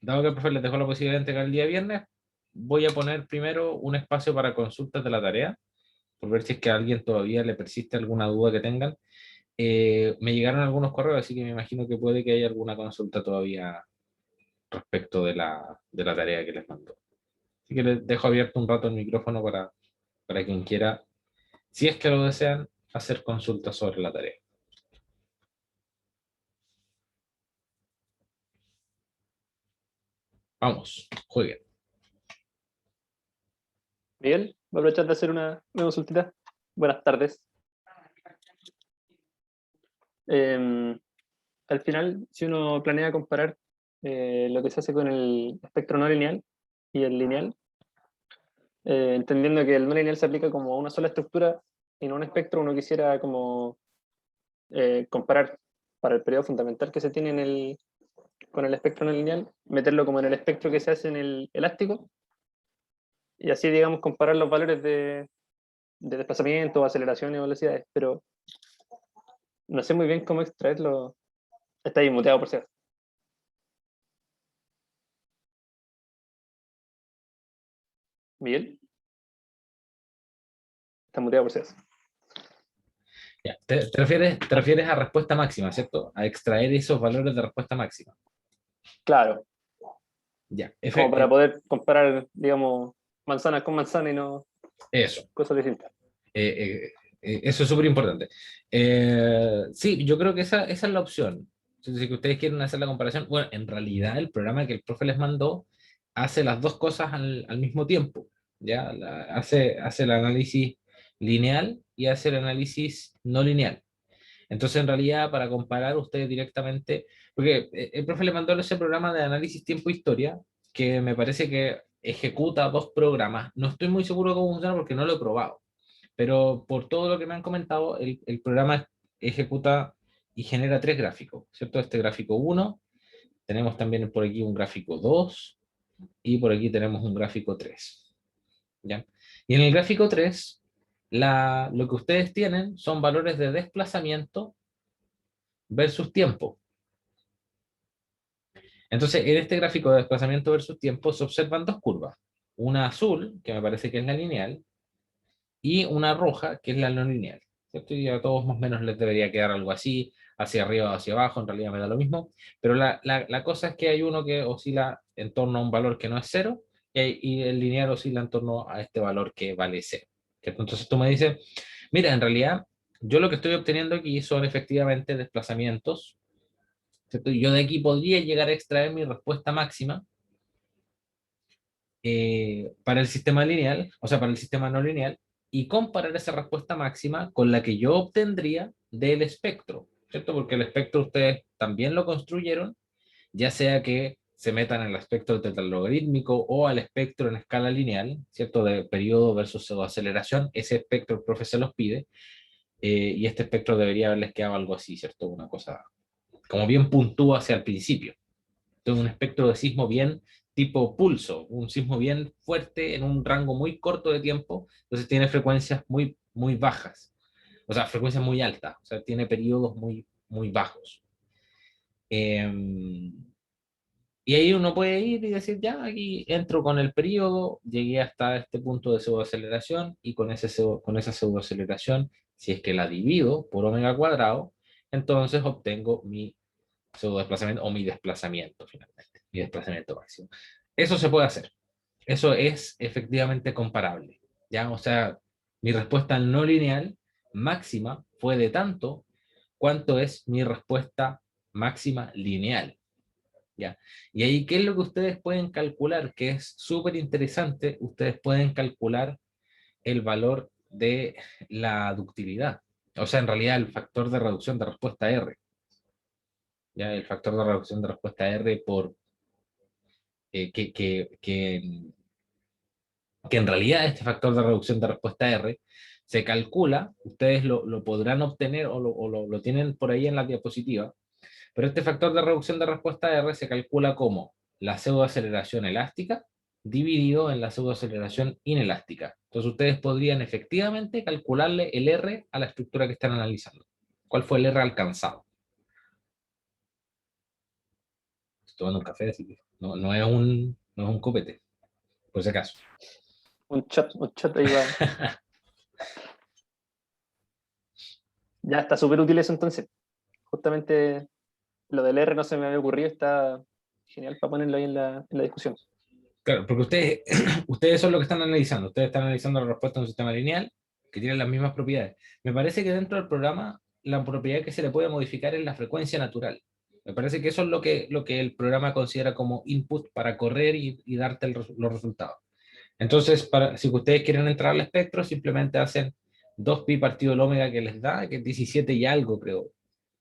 dado que el profe les dejó la posibilidad de entregar el día viernes, voy a poner primero un espacio para consultas de la tarea, por ver si es que a alguien todavía le persiste alguna duda que tengan. Me llegaron algunos correos, así que me imagino que puede que haya alguna consulta todavía respecto de la tarea que les mando. Así que les dejo abierto un rato el micrófono para quien quiera, si es que lo desean, hacer consultas sobre la tarea. Vamos, jueguen. Miguel, voy a aprovechar de hacer una consultita. Buenas tardes. Al final, si uno planea comparar lo que se hace con el espectro no lineal y el lineal, entendiendo que el no lineal se aplica como a una sola estructura y no a un espectro, uno quisiera como comparar para el periodo fundamental que se tiene con el espectro no lineal, meterlo como en el espectro que se hace en el elástico, y así, digamos, comparar los valores de desplazamiento, aceleración y velocidades, pero no sé muy bien cómo extraerlo. Está ahí muteado por si acaso. Miguel, está muteado por si acaso. Ya, te refieres a respuesta máxima, ¿cierto? A extraer esos valores de respuesta máxima. Claro, Ya, como para poder comparar, digamos, manzana con manzana y no eso. cosas distintas. Eso es súper importante. Sí, yo creo que esa es la opción. Si que ustedes quieren hacer la comparación, bueno, en realidad el programa que el profe les mandó hace las dos cosas al mismo tiempo. ¿Ya? Hace el análisis lineal y hace el análisis no lineal. Entonces, en realidad, para comparar ustedes directamente, porque el profe le mandó ese programa de análisis tiempo-historia, que me parece que ejecuta dos programas. No estoy muy seguro de cómo funciona porque no lo he probado, pero por todo lo que me han comentado, el programa ejecuta y genera tres gráficos, ¿cierto? Este gráfico 1, tenemos también por aquí un gráfico 2 y por aquí tenemos un gráfico 3, ¿ya? Y en el gráfico 3, lo que ustedes tienen son valores de desplazamiento versus tiempo. Entonces, en este gráfico de desplazamiento versus tiempo se observan dos curvas. Una azul, que me parece que es la lineal, y una roja, que es la no lineal. ¿Cierto? Y a todos más o menos les debería quedar algo así, hacia arriba o hacia abajo, en realidad me da lo mismo. Pero la cosa es que hay uno que oscila en torno a un valor que no es cero, y el lineal oscila en torno a este valor que vale cero. ¿Cierto? Entonces tú me dices, mira, en realidad yo lo que estoy obteniendo aquí son efectivamente desplazamientos, ¿cierto? Y yo de aquí podría llegar a extraer mi respuesta máxima para el sistema lineal, o sea, para el sistema no lineal, y comparar esa respuesta máxima con la que yo obtendría del espectro, ¿cierto? Porque el espectro ustedes también lo construyeron, ya sea que se metan en el espectro tetralogarítmico o al espectro en escala lineal, ¿cierto? De periodo versus aceleración, ese espectro el profe se los pide, y este espectro debería haberles quedado algo así, ¿cierto? Una cosa como bien puntúa hacia el principio. Entonces, un espectro de sismo bien tipo pulso, un sismo bien fuerte en un rango muy corto de tiempo, entonces tiene frecuencias muy bajas, o sea, frecuencias muy altas, o sea, tiene periodos muy bajos. Y ahí uno puede ir y decir, ya, aquí entro con el periodo, llegué hasta este punto de pseudoaceleración y con esa pseudoaceleración, si es que la divido por omega cuadrado, entonces obtengo mi pseudo-desplazamiento o mi desplazamiento finalmente, mi desplazamiento máximo. Eso se puede hacer. Eso es efectivamente comparable. ¿Ya? O sea, mi respuesta no lineal máxima fue de tanto cuanto es mi respuesta máxima lineal. ¿Ya? Y ahí, ¿qué es lo que ustedes pueden calcular? Que es súper interesante, ustedes pueden calcular el valor de la ductilidad. O sea, en realidad el factor de reducción de respuesta R. ¿Ya? El factor de reducción de respuesta R por que en realidad este factor de reducción de respuesta R se calcula, ustedes lo podrán obtener lo tienen por ahí en la diapositiva, pero este factor de reducción de respuesta R se calcula como la pseudoaceleración elástica dividido en la pseudoaceleración inelástica. Entonces ustedes podrían efectivamente calcularle el R a la estructura que están analizando. ¿Cuál fue el R alcanzado? tomando un café, así que no es un copete, por si acaso. Un shot ahí va. Ya está súper útil eso entonces. Justamente lo del R no se me había ocurrido, está genial para ponerlo ahí en la discusión. Claro, porque ustedes, ustedes son lo que están analizando. Ustedes están analizando la respuesta de un sistema lineal que tiene las mismas propiedades. Me parece que dentro del programa la propiedad que se le puede modificar es la frecuencia natural. Me parece que eso es lo que el programa considera como input para correr y darte los resultados. Entonces, si ustedes quieren entrar al espectro, simplemente hacen 2pi partido el omega que les da, que es 17 y algo, creo.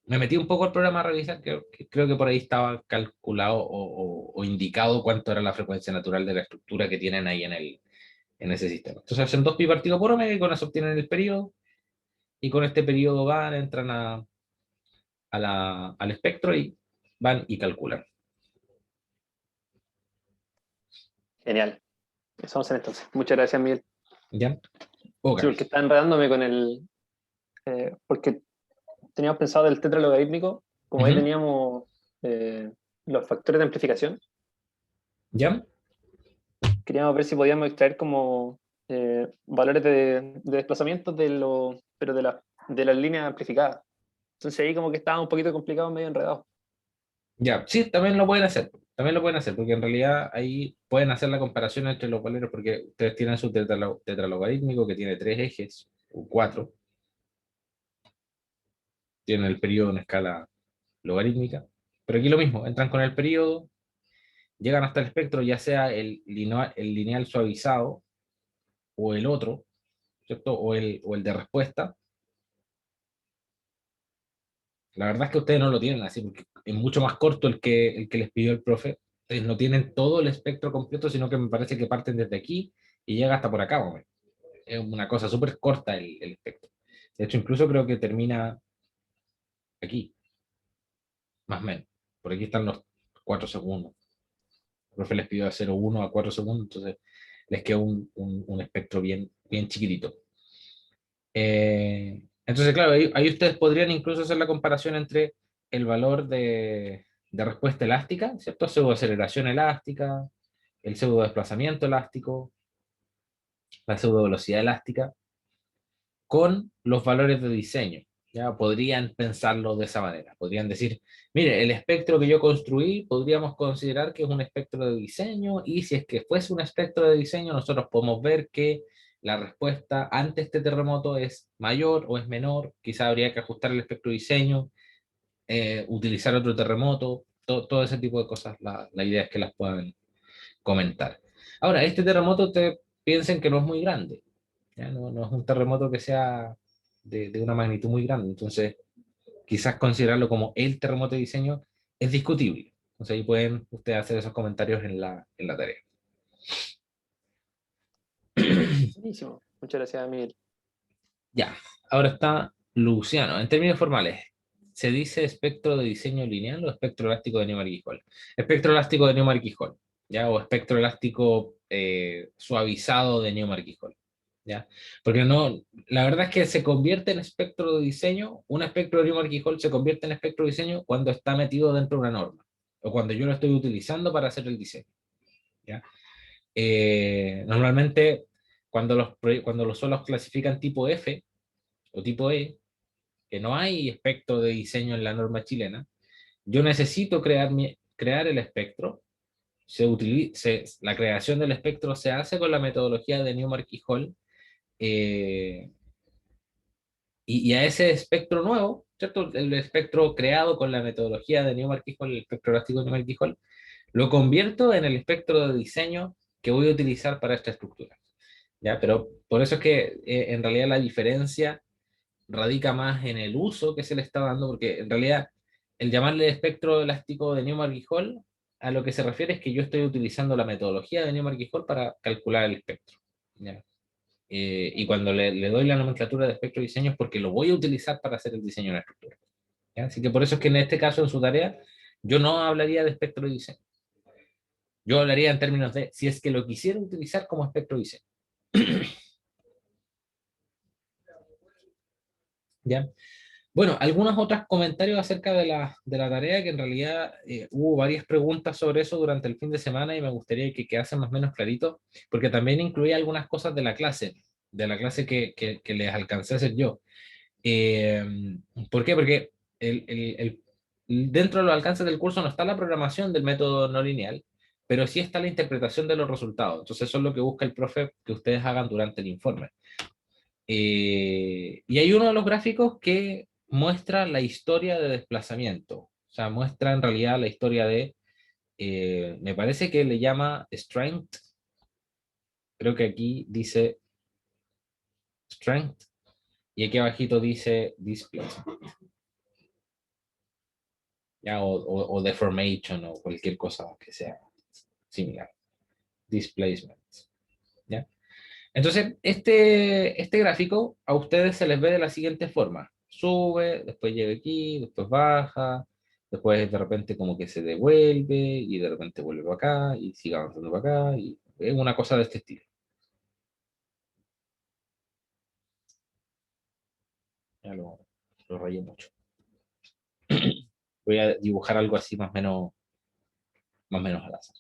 Me metí un poco al programa a revisar, creo que por ahí estaba calculado o indicado cuánto era la frecuencia natural de la estructura que tienen ahí en ese sistema. Entonces hacen 2pi partido por omega y con eso obtienen el periodo, y con este periodo entran al espectro y van y calculan. Genial. Eso vamos a hacer entonces. Muchas gracias, Miguel. ¿Ya? Ok. Sí, porque está enredándome con el... porque teníamos pensado del tetralogarítmico, como ahí Ujú. teníamos los factores de amplificación, ¿Ya? queríamos ver si podíamos extraer como valores de desplazamiento pero de las líneas amplificadas. Entonces ahí como que estaba un poquito complicado, medio enredado. Ya, sí, también lo pueden hacer. También lo pueden hacer, porque en realidad ahí pueden hacer la comparación entre los valores, porque ustedes tienen su tetralogarítmico que tiene 3 ejes, o 4, tienen el periodo en escala logarítmica, pero aquí lo mismo, entran con el periodo, llegan hasta el espectro, ya sea el lineal suavizado o el otro, ¿cierto? O el de respuesta. La verdad es que ustedes no lo tienen así, porque es mucho más corto el que les pidió el profe. Ustedes no tienen todo el espectro completo, sino que me parece que parten desde aquí y llega hasta por acá, hombre. Es una cosa súper corta el espectro. De hecho, incluso creo que termina aquí, más o menos. Por aquí están los 4 segundos. El profe les pidió de 0,1 a 4 segundos, entonces les queda un espectro bien, bien chiquitito. Entonces, claro, ahí ustedes podrían incluso hacer la comparación entre el valor de respuesta elástica, ¿cierto? Pseudoaceleración elástica, el pseudo desplazamiento elástico, la pseudo velocidad elástica, con los valores de diseño. Ya podrían pensarlo de esa manera. Podrían decir, mire, el espectro que yo construí podríamos considerar que es un espectro de diseño, y si es que fuese un espectro de diseño, nosotros podemos ver que la respuesta ante este terremoto es mayor o es menor. Quizá habría que ajustar el espectro de diseño, utilizar otro terremoto, todo ese tipo de cosas. La idea es que las puedan comentar. Ahora, este terremoto piensen que no es muy grande. ¿Ya? No es un terremoto que sea de una magnitud muy grande. Entonces, quizás considerarlo como el terremoto de diseño es discutible. Entonces, ahí pueden ustedes hacer esos comentarios en la tarea. Buenísimo. Muchas gracias, Miguel. Ya, ahora está Luciano. En términos formales, ¿se dice espectro de diseño lineal o espectro elástico de Neumann-Arquijoll? Espectro elástico de Neumann-Arquijoll, ¿ya? O espectro elástico suavizado de Neumann-Arquijoll, ¿ya? Porque no, la verdad es que se convierte en espectro de diseño, un espectro de Neumann-Arquijoll se convierte en espectro de diseño cuando está metido dentro de una norma, o cuando yo lo estoy utilizando para hacer el diseño, ¿ya? Normalmente, cuando los suelos clasifican tipo F o tipo E, que no hay espectro de diseño en la norma chilena, yo necesito crear el espectro. La creación del espectro se hace con la metodología de Newmark y Hall, eh, y a ese espectro nuevo, ¿cierto? El espectro creado con la metodología de Newmark y Hall, el espectro elástico de Newmark y Hall, lo convierto en el espectro de diseño que voy a utilizar para esta estructura. ¿Ya? Pero por eso es que en realidad la diferencia radica más en el uso que se le está dando, porque en realidad el llamarle espectro elástico de Newmark-Hall a lo que se refiere es que yo estoy utilizando la metodología de Newmark-Hall para calcular el espectro, ¿ya? Y cuando le doy la nomenclatura de espectro diseño es porque lo voy a utilizar para hacer el diseño de la estructura, ¿ya? Así que por eso es que en este caso, en su tarea, yo no hablaría de espectro diseño. Yo hablaría en términos de si es que lo quisiera utilizar como espectro diseño. ¿Ya? Bueno, algunos otros comentarios acerca de la tarea, que en realidad hubo varias preguntas sobre eso durante el fin de semana y me gustaría que quedasen más o menos clarito, porque también incluía algunas cosas de la clase que les alcancé a hacer yo. Eh, ¿Por qué? Porque dentro de los alcances del curso no está la programación del método no lineal, pero sí está la interpretación de los resultados. Entonces eso es lo que busca el profe que ustedes hagan durante el informe. Y hay uno de los gráficos que muestra la historia de desplazamiento. O sea, muestra en realidad la historia de, me parece que le llama strength, creo que aquí dice strength, y aquí abajito dice displacement, ¿ya? O deformation o cualquier cosa que sea similar. Displacement, ¿ya? Entonces, este gráfico a ustedes se les ve de la siguiente forma. Sube, después llega aquí, después baja, después de repente como que se devuelve y de repente vuelve para acá y sigue avanzando para acá y es una cosa de este estilo. Ya lo rayé mucho. Voy a dibujar algo así más o menos al azar.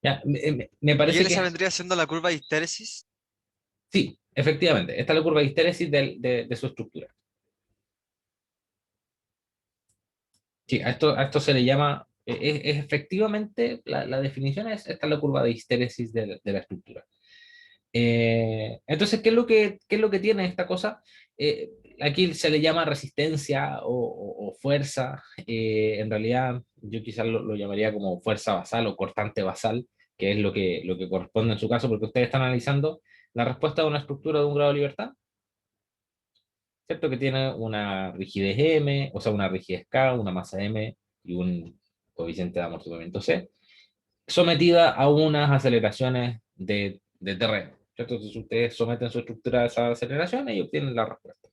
Ya, me Y parece que esa vendría siendo la curva de histéresis. sí, efectivamente. Esta es la curva de histéresis de su estructura. Sí, a esto se le llama, efectivamente, la definición es, esta es la curva de histéresis de la estructura. Entonces, qué es lo que tiene esta cosa? Eh, Aquí se le llama resistencia o fuerza. En realidad, yo quizás lo llamaría como fuerza basal o cortante basal, que es lo que corresponde en su caso, porque ustedes están analizando la respuesta de una estructura de un grado de libertad, ¿cierto? Que tiene una rigidez M, o sea, una rigidez K, una masa M y un coeficiente de amortiguamiento C, sometida a unas aceleraciones de terreno, ¿cierto? Entonces ustedes someten su estructura a esas aceleraciones y obtienen la respuesta.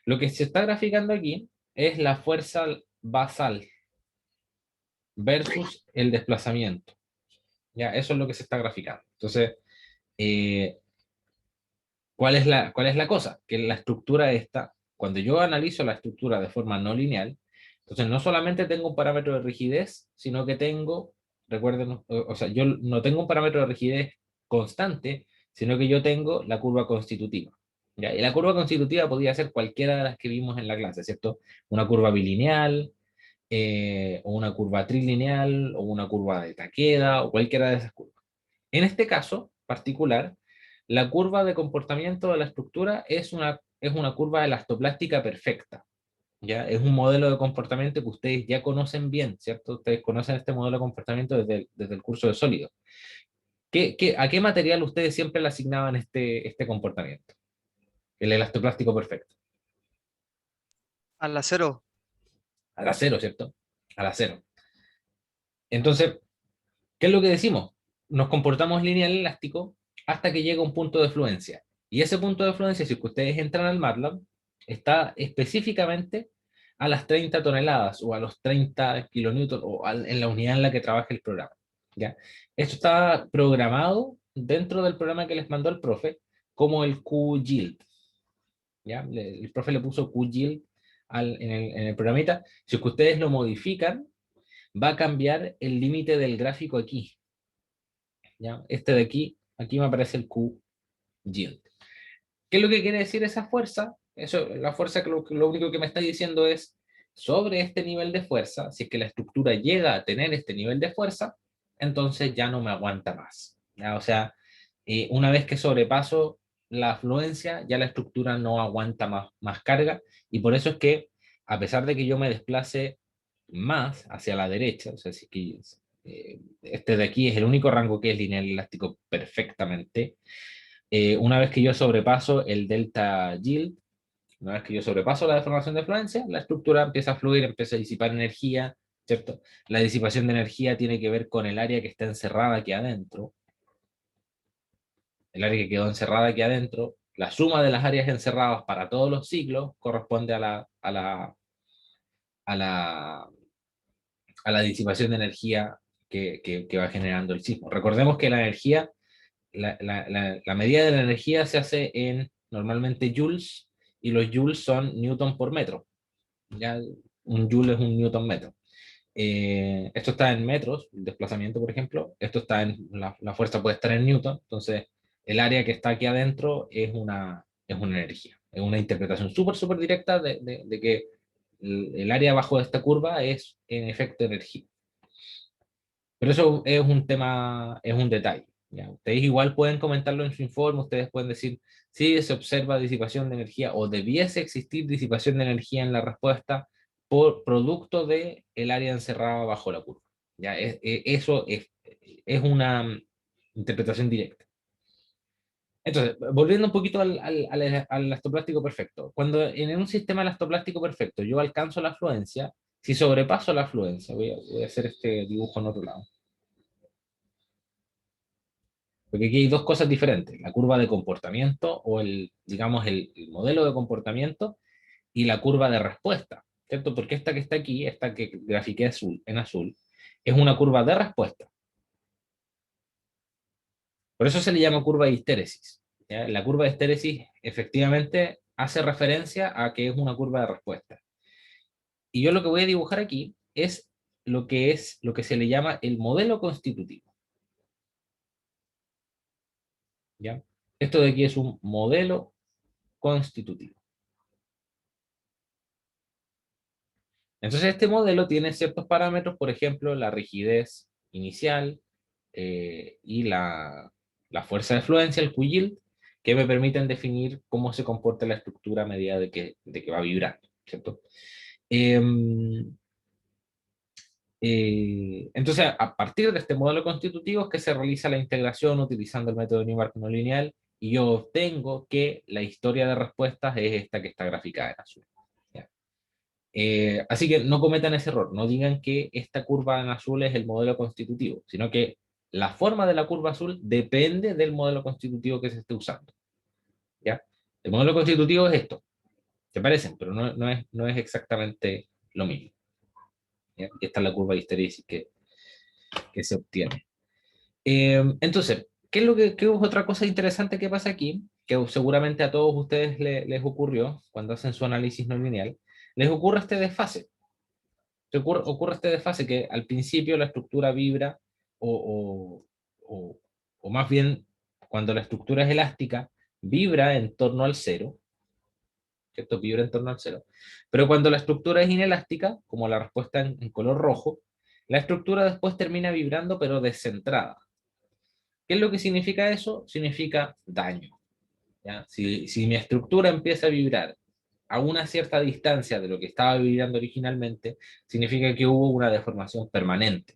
Lo que se está graficando aquí es la fuerza basal versus el desplazamiento. Ya, eso es lo que se está graficando. Entonces, eh, cuál es la cosa? Que la estructura esta, cuando yo analizo la estructura de forma no lineal, entonces no solamente tengo un parámetro de rigidez, sino que tengo, recuerden, o sea, yo no tengo un parámetro de rigidez constante, sino que yo tengo la curva constitutiva. ¿Ya? Y la curva constitutiva podría ser cualquiera de las que vimos en la clase, ¿cierto? Una curva bilineal, o una curva trilineal, o una curva de Takeda, o cualquiera de esas curvas. En este caso particular, la curva de comportamiento de la estructura es una curva elastoplástica perfecta. ¿Ya? Es un modelo de comportamiento que ustedes ya conocen bien, ¿cierto? Ustedes conocen este modelo de comportamiento desde el curso de sólido. A qué material ustedes siempre le asignaban este comportamiento? El elastoplástico perfecto. Al acero. Al acero, ¿cierto? Al acero. Entonces, ¿qué es lo que decimos? Nos comportamos lineal elástico hasta que llega un punto de fluencia. Y ese punto de fluencia, si ustedes entran al MATLAB, está específicamente a las 30 toneladas o a los 30 kilonewton o en la unidad en la que trabaja el programa. ¿Ya? Esto está programado dentro del programa que les mandó el profe como el QGILD. ¿Ya? El profe le puso QGILD en el programita. Si es que ustedes lo modifican, va a cambiar el límite del gráfico aquí. ¿Ya? Este de aquí, aquí me aparece el Q yield. ¿Qué es lo que quiere decir esa fuerza? Eso, la fuerza que lo único que me está diciendo es, sobre este nivel de fuerza, si es que la estructura llega a tener este nivel de fuerza, entonces ya no me aguanta más. ¿Ya? O sea, una vez que sobrepaso la afluencia, ya la estructura no aguanta más carga, y por eso es que, a pesar de que yo me desplace más hacia la derecha, o sea, si que, este de aquí es el único rango que es lineal elástico perfectamente, una vez que yo sobrepaso el delta yield, una vez que yo sobrepaso la deformación de fluencia, la estructura empieza a fluir, empieza a disipar energía, ¿cierto? La disipación de energía tiene que ver con el área que está encerrada aquí adentro, el área que quedó encerrada aquí adentro. La suma de las áreas encerradas para todos los ciclos corresponde a la, a la disipación de energía que va generando el sismo. Recordemos que la energía la medida de la energía se hace en normalmente joules, y los joules son newton por metro. Ya un joule es un newton metro. Esto está en metros, el desplazamiento, por ejemplo. Esto está en, la fuerza puede estar en newton. Entonces, el área que está aquí adentro es una energía. Es una interpretación súper directa de que el área abajo de esta curva es, en efecto, energía. Pero eso es un tema, es un detalle. ¿Ya? Ustedes igual pueden comentarlo en su informe, ustedes pueden decir si se observa disipación de energía o debiese existir disipación de energía en la respuesta por producto de el área encerrada bajo la curva. ¿Ya? Eso es una interpretación directa. Entonces, volviendo un poquito al elastoplástico perfecto. Cuando en un sistema elastoplástico perfecto yo alcanzo la afluencia, si sobrepaso la afluencia, voy a hacer este dibujo en otro lado. Porque aquí hay dos cosas diferentes, la curva de comportamiento o digamos, el modelo de comportamiento y la curva de respuesta, ¿cierto? Porque esta que está aquí, esta que grafiqué en azul, es una curva de respuesta. Por eso se le llama curva de histéresis. ¿Ya? La curva de histéresis efectivamente hace referencia a que es una curva de respuesta. Y yo lo que voy a dibujar aquí es lo que se le llama el modelo constitutivo. ¿Ya? Esto de aquí es un modelo constitutivo. Entonces este modelo tiene ciertos parámetros, por ejemplo, la rigidez inicial y la fuerza de fluencia, el Q-yield, que me permiten definir cómo se comporta la estructura a medida de que va vibrando, ¿cierto? Entonces, a partir de este modelo constitutivo es que se realiza la integración utilizando el método Newmark no lineal, y yo obtengo que la historia de respuestas es esta que está graficada en azul. ¿Ya? Así que no cometan ese error, no digan que esta curva en azul es el modelo constitutivo, sino que la forma de la curva azul depende del modelo constitutivo que se esté usando. ¿Ya? El modelo constitutivo es esto, se parecen, pero no es exactamente lo mismo. ¿Ya? Y esta es la curva de histéresis que se obtiene. Entonces, ¿qué es otra cosa interesante que pasa aquí? Que seguramente a todos ustedes les ocurrió cuando hacen su análisis no lineal, les ocurre este desfase. Ocurre este desfase que al principio la estructura vibra o, o, o más bien cuando la estructura es elástica, vibra en torno al cero, ¿cierto? Vibra en torno al cero. Pero cuando la estructura es inelástica, como la respuesta en color rojo, la estructura después termina vibrando pero descentrada. ¿Qué es lo que significa eso? Significa daño. ¿Ya? Si mi estructura empieza a vibrar a una cierta distancia de lo que estaba vibrando originalmente, significa que hubo una deformación permanente.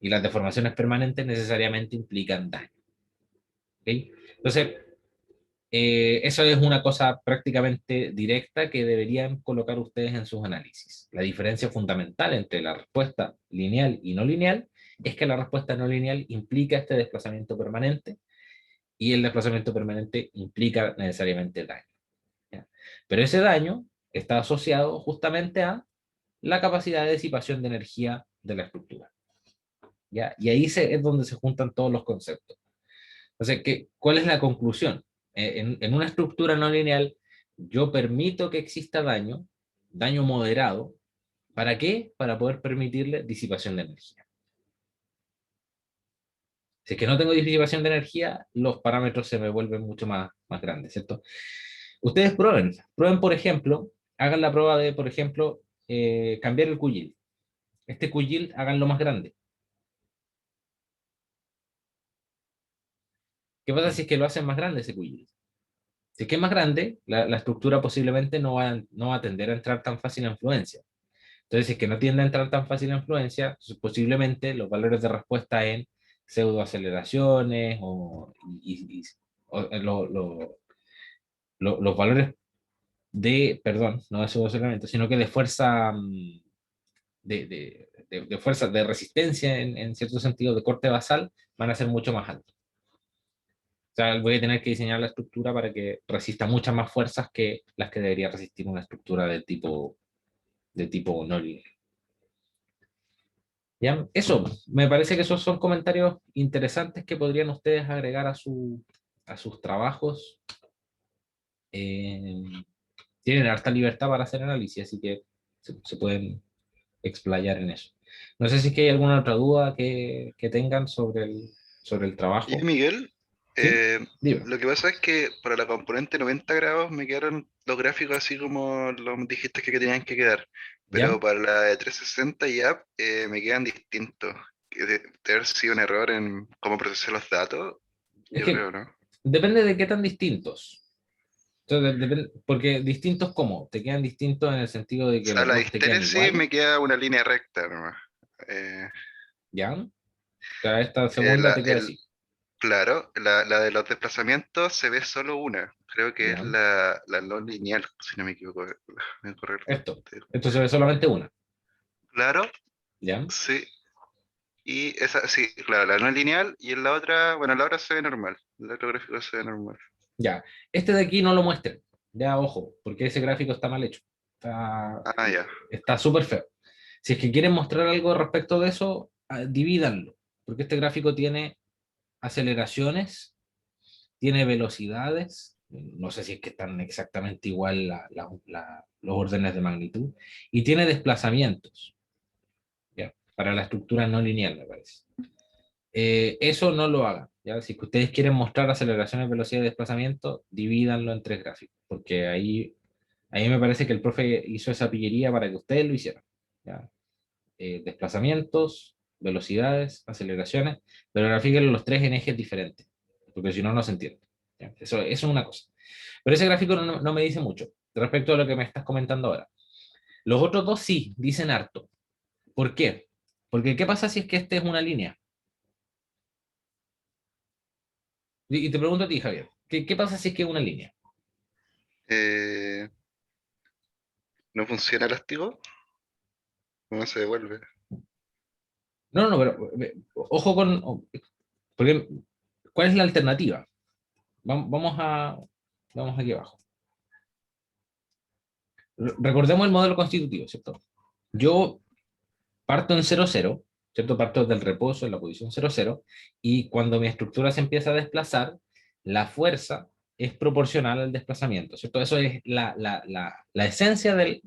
Y las deformaciones permanentes necesariamente implican daño. ¿Okay? Entonces, eso es una cosa prácticamente directa que deberían colocar ustedes en sus análisis. La diferencia fundamental entre la respuesta lineal y no lineal es que la respuesta no lineal implica este desplazamiento permanente, y el desplazamiento permanente implica necesariamente daño. ¿Ya? Pero ese daño está asociado justamente a la capacidad de disipación de energía de la estructura. ¿Ya? Y ahí es donde se juntan todos los conceptos. Entonces, ¿cuál es la conclusión? En una estructura no lineal, yo permito que exista daño moderado. ¿Para qué? Para poder permitirle disipación de energía. Si es que no tengo disipación de energía, los parámetros se me vuelven mucho más grandes, ¿cierto? Ustedes prueben, por ejemplo, hagan la prueba de, por ejemplo, cambiar el Q-yield. Este Q-yield háganlo más grande. ¿Qué pasa si es que lo hacen más grande ese Q-yield? Si es que es más grande, la estructura posiblemente no va a tender a entrar tan fácil en influencia. Entonces, si es que no tiende a entrar tan fácil en influencia, posiblemente los valores de respuesta en pseudoaceleraciones los valores perdón, no de pseudoaceleramiento, sino que de fuerza, de fuerza de resistencia en cierto sentido, de corte basal, van a ser mucho más altos. O sea, voy a tener que diseñar la estructura para que resista muchas más fuerzas que las que debería resistir una estructura de tipo no lineal. ¿Ya? Eso, me parece que esos son comentarios interesantes que podrían ustedes agregar a sus trabajos. Eh, Tienen harta libertad para hacer análisis, así que se pueden explayar en eso. No sé si es que hay alguna otra duda que tengan sobre el Y trabajo. Miguel, ¿Sí? eh, Dime. lo que pasa es que para la componente 90 grados me quedaron los gráficos así como los dijiste que tenían que quedar, pero ¿Ya? para la de 360 ya me quedan distintos. Que de haber sido un error en cómo procesé los datos, Es yo que creo, ¿no? depende de qué tan distintos. Entonces, porque distintos, ¿cómo? Te quedan distintos en el sentido de O que sea, los la dos te quedan histéresis iguales, me queda una línea recta nomás. Eh, ¿ya? O sea, esta segunda te queda así, claro, la de los desplazamientos se ve solo una. Creo que es ¿ya? la no lineal, si no me equivoco. Déjame correr. Esto se ve solamente una, Claro, ¿ya? sí. Y esa, sí, claro, la no lineal y en la otra, bueno, la otra se ve normal. El otro gráfico se ve normal. Ya. Este de aquí no lo muestren, ya, ojo, porque ese gráfico está mal hecho. Está Ah, ya. está súper feo. Si es que quieren mostrar algo respecto de eso, divídanlo, porque este gráfico tiene aceleraciones, tiene velocidades, no sé si es que están exactamente igual los órdenes de magnitud, y tiene desplazamientos, ¿ya? Para la estructura no lineal, me parece. Eso no lo hagan, ¿ya? Si que ustedes quieren mostrar aceleraciones, velocidad y desplazamiento, divídanlo en tres gráficos, porque ahí me parece que el profe hizo esa pillería para que ustedes lo hicieran, ¿ya? Desplazamientos, velocidades, aceleraciones, pero grafíquenlo los tres en ejes diferentes, porque si no, no se entiende. ¿Ya? Eso es una cosa. Pero ese gráfico no me dice mucho respecto a lo que me estás comentando ahora. Los otros dos sí, dicen harto. ¿Por qué? Porque ¿qué pasa si es que este es una línea? Y te pregunto a ti, Javier, ¿qué pasa si es que es una línea? Eh, ¿No funciona elástico? ¿Cómo se devuelve? No, pero ojo con... Porque, ¿cuál es la alternativa? Vamos aquí abajo. Recordemos el modelo constitutivo, ¿cierto? Yo parto en 0, 0, ¿cierto? Parto del reposo en la posición 0, 0, y cuando mi estructura se empieza a desplazar, la fuerza es proporcional al desplazamiento, ¿cierto? Eso es la esencia de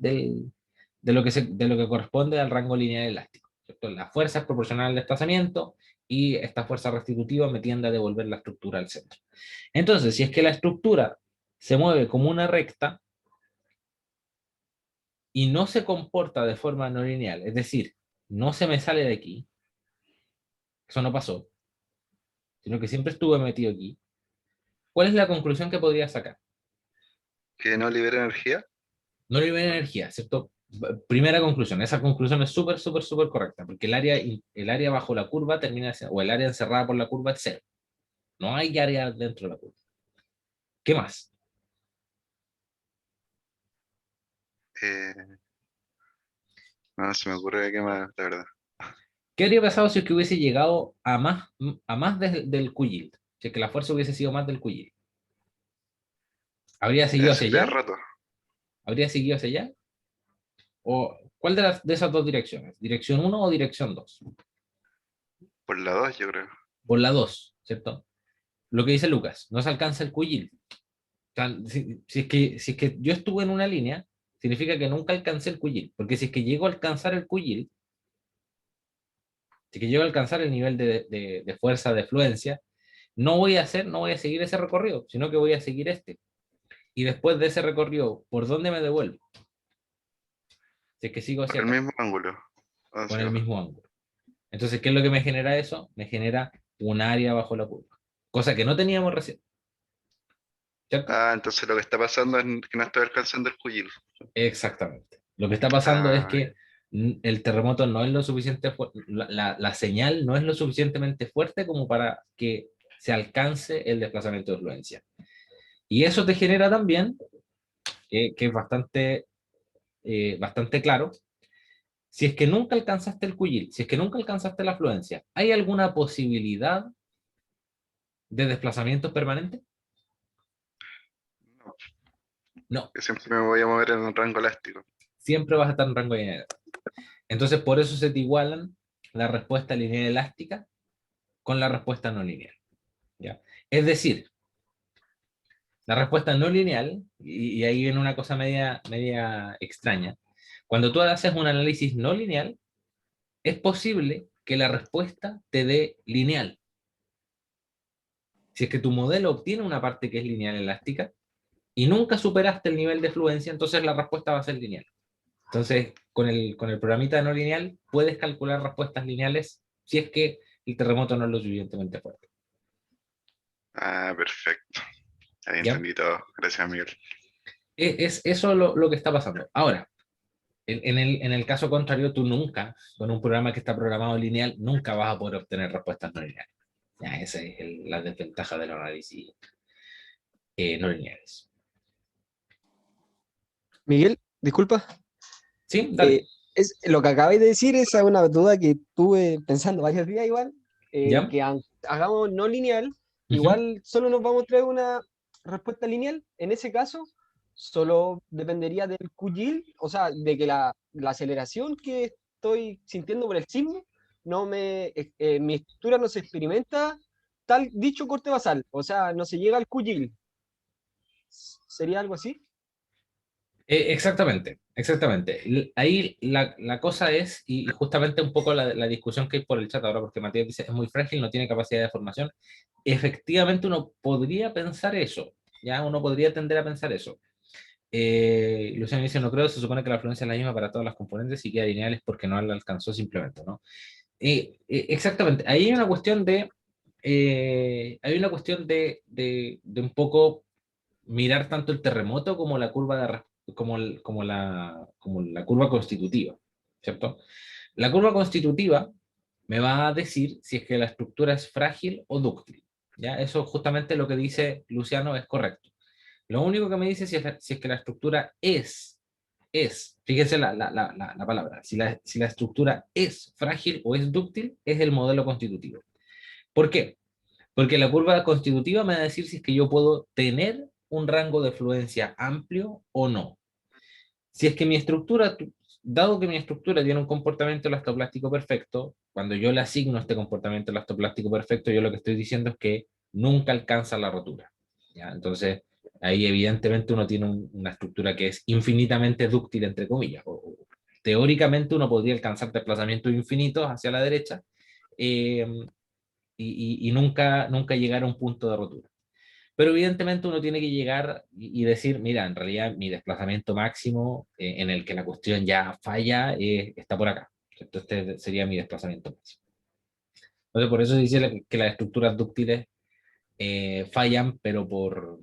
lo que corresponde al rango lineal elástico, ¿cierto? La fuerza es proporcional al desplazamiento y esta fuerza restitutiva me tiende a devolver la estructura al centro. Entonces, si es que la estructura se mueve como una recta y no se comporta de forma no lineal, es decir, no se me sale de aquí, eso no pasó, sino que siempre estuve metido aquí, ¿cuál es la conclusión que podría sacar? ¿Que no libera energía? No libera energía, ¿cierto? Primera conclusión, esa conclusión es súper, súper, súper correcta, porque el área bajo la curva termina siendo, o el área encerrada por la curva es cero. No hay área dentro de la curva. ¿Qué más? Eh, no se me ocurre qué más, la verdad. ¿Qué habría pasado si es que hubiese llegado a más del Q-yield? Si es que la fuerza hubiese sido más del Q-yield. ¿Habría seguido Se hacia habría allá? roto. ¿Habría seguido hacia allá? ¿O cuál de esas dos direcciones? ¿Dirección uno o dirección 2? Por la 2 yo creo. Por la 2, ¿cierto? Lo que dice Lucas, no se alcanza el Q-yield. Si es que yo estuve en una línea, significa que nunca alcancé el Q-yield, porque si es que llego a alcanzar el Q-yield, si es que llego a alcanzar el nivel de fuerza, de fluencia, no voy a seguir ese recorrido, sino que voy a seguir este. Y después de ese recorrido, ¿por dónde me devuelvo? Si es que sigo Por hacia el acá, mismo ángulo. con Hacia el abajo. mismo ángulo. Entonces, ¿qué es lo que me genera eso? Me genera un área bajo la curva, cosa que no teníamos recién, ¿cierto? Ah, entonces lo que está pasando es que no estoy alcanzando el Cuyil. Exactamente. Lo que está pasando es Ah, que el terremoto no es lo suficiente, la señal no es lo suficientemente fuerte como para que se alcance el desplazamiento de influencia. Y eso te genera también, que es bastante claro, si es que nunca alcanzaste el Cuyil, si es que nunca alcanzaste la afluencia, ¿hay alguna posibilidad de desplazamientos permanentes? no, No, que siempre me voy a mover en un rango elástico. siempre vas a estar en rango de dinero. Entonces, por eso se te igualan la respuesta lineal elástica con la respuesta no lineal. ¿Ya? Es decir, la respuesta no lineal, y ahí viene una cosa media extraña, cuando tú haces un análisis no lineal, es posible que la respuesta te dé lineal. Si es que tu modelo obtiene una parte que es lineal elástica y nunca superaste el nivel de fluencia, entonces la respuesta va a ser lineal. Entonces, con el programita no lineal, puedes calcular respuestas lineales si es que el terremoto no es lo suficientemente fuerte. Ah, perfecto. Ahí ¿Ya? entendí todo. Gracias, Miguel. Es eso lo que está pasando. Ahora, en el caso contrario, tú nunca, con un programa que está programado lineal, nunca vas a poder obtener respuestas no lineales. Ya, esa es la desventaja del análisis no lineales. Miguel, disculpa. Sí, dale. Lo que acabáis de decir es una duda que tuve pensando varios días igual, ¿Ya? que hagamos no lineal, Ujú. igual solo nos vamos a traer una respuesta lineal. En ese caso, solo dependería del QGIL, o sea, de que la aceleración que estoy sintiendo por el sismo, mi estructura no se experimenta tal dicho corte basal, o sea, no se llega al QGIL. ¿Sería algo así? Exactamente, exactamente. Ahí la cosa es, y justamente un poco la discusión que hay por el chat ahora, porque Matías dice, es muy frágil, no tiene capacidad de formación. Efectivamente, uno podría pensar eso, ¿ya? Uno podría tender a pensar eso. Luciano dice, no creo, se supone que la fluencia es la misma para todas las componentes y queda lineales porque no la alcanzó simplemente, ¿no? Exactamente, ahí hay una cuestión de un poco mirar tanto el terremoto como la curva como la curva constitutiva, ¿cierto? La curva constitutiva me va a decir si es que la estructura es frágil o dúctil, ¿ya? Eso justamente lo que dice Luciano es correcto. Lo único que me dice si es que la estructura fíjense la palabra, si la estructura es frágil o es dúctil, es el modelo constitutivo. ¿Por qué? Porque la curva constitutiva me va a decir si es que yo puedo tener un rango de fluencia amplio o no. Si es que mi estructura, dado que mi estructura tiene un comportamiento elastoplástico perfecto, cuando yo le asigno este comportamiento elastoplástico perfecto, yo lo que estoy diciendo es que nunca alcanza la rotura. ¿Ya? Entonces, ahí evidentemente uno tiene una estructura que es infinitamente dúctil, entre comillas. Teóricamente uno podría alcanzar desplazamientos infinitos hacia la derecha, eh, y nunca llegar a un punto de rotura. Pero evidentemente uno tiene que llegar y decir, mira, en realidad mi desplazamiento máximo en el que la cuestión ya falla está por acá. Este sería mi desplazamiento máximo. Entonces, por eso se dice que las estructuras dúctiles fallan pero por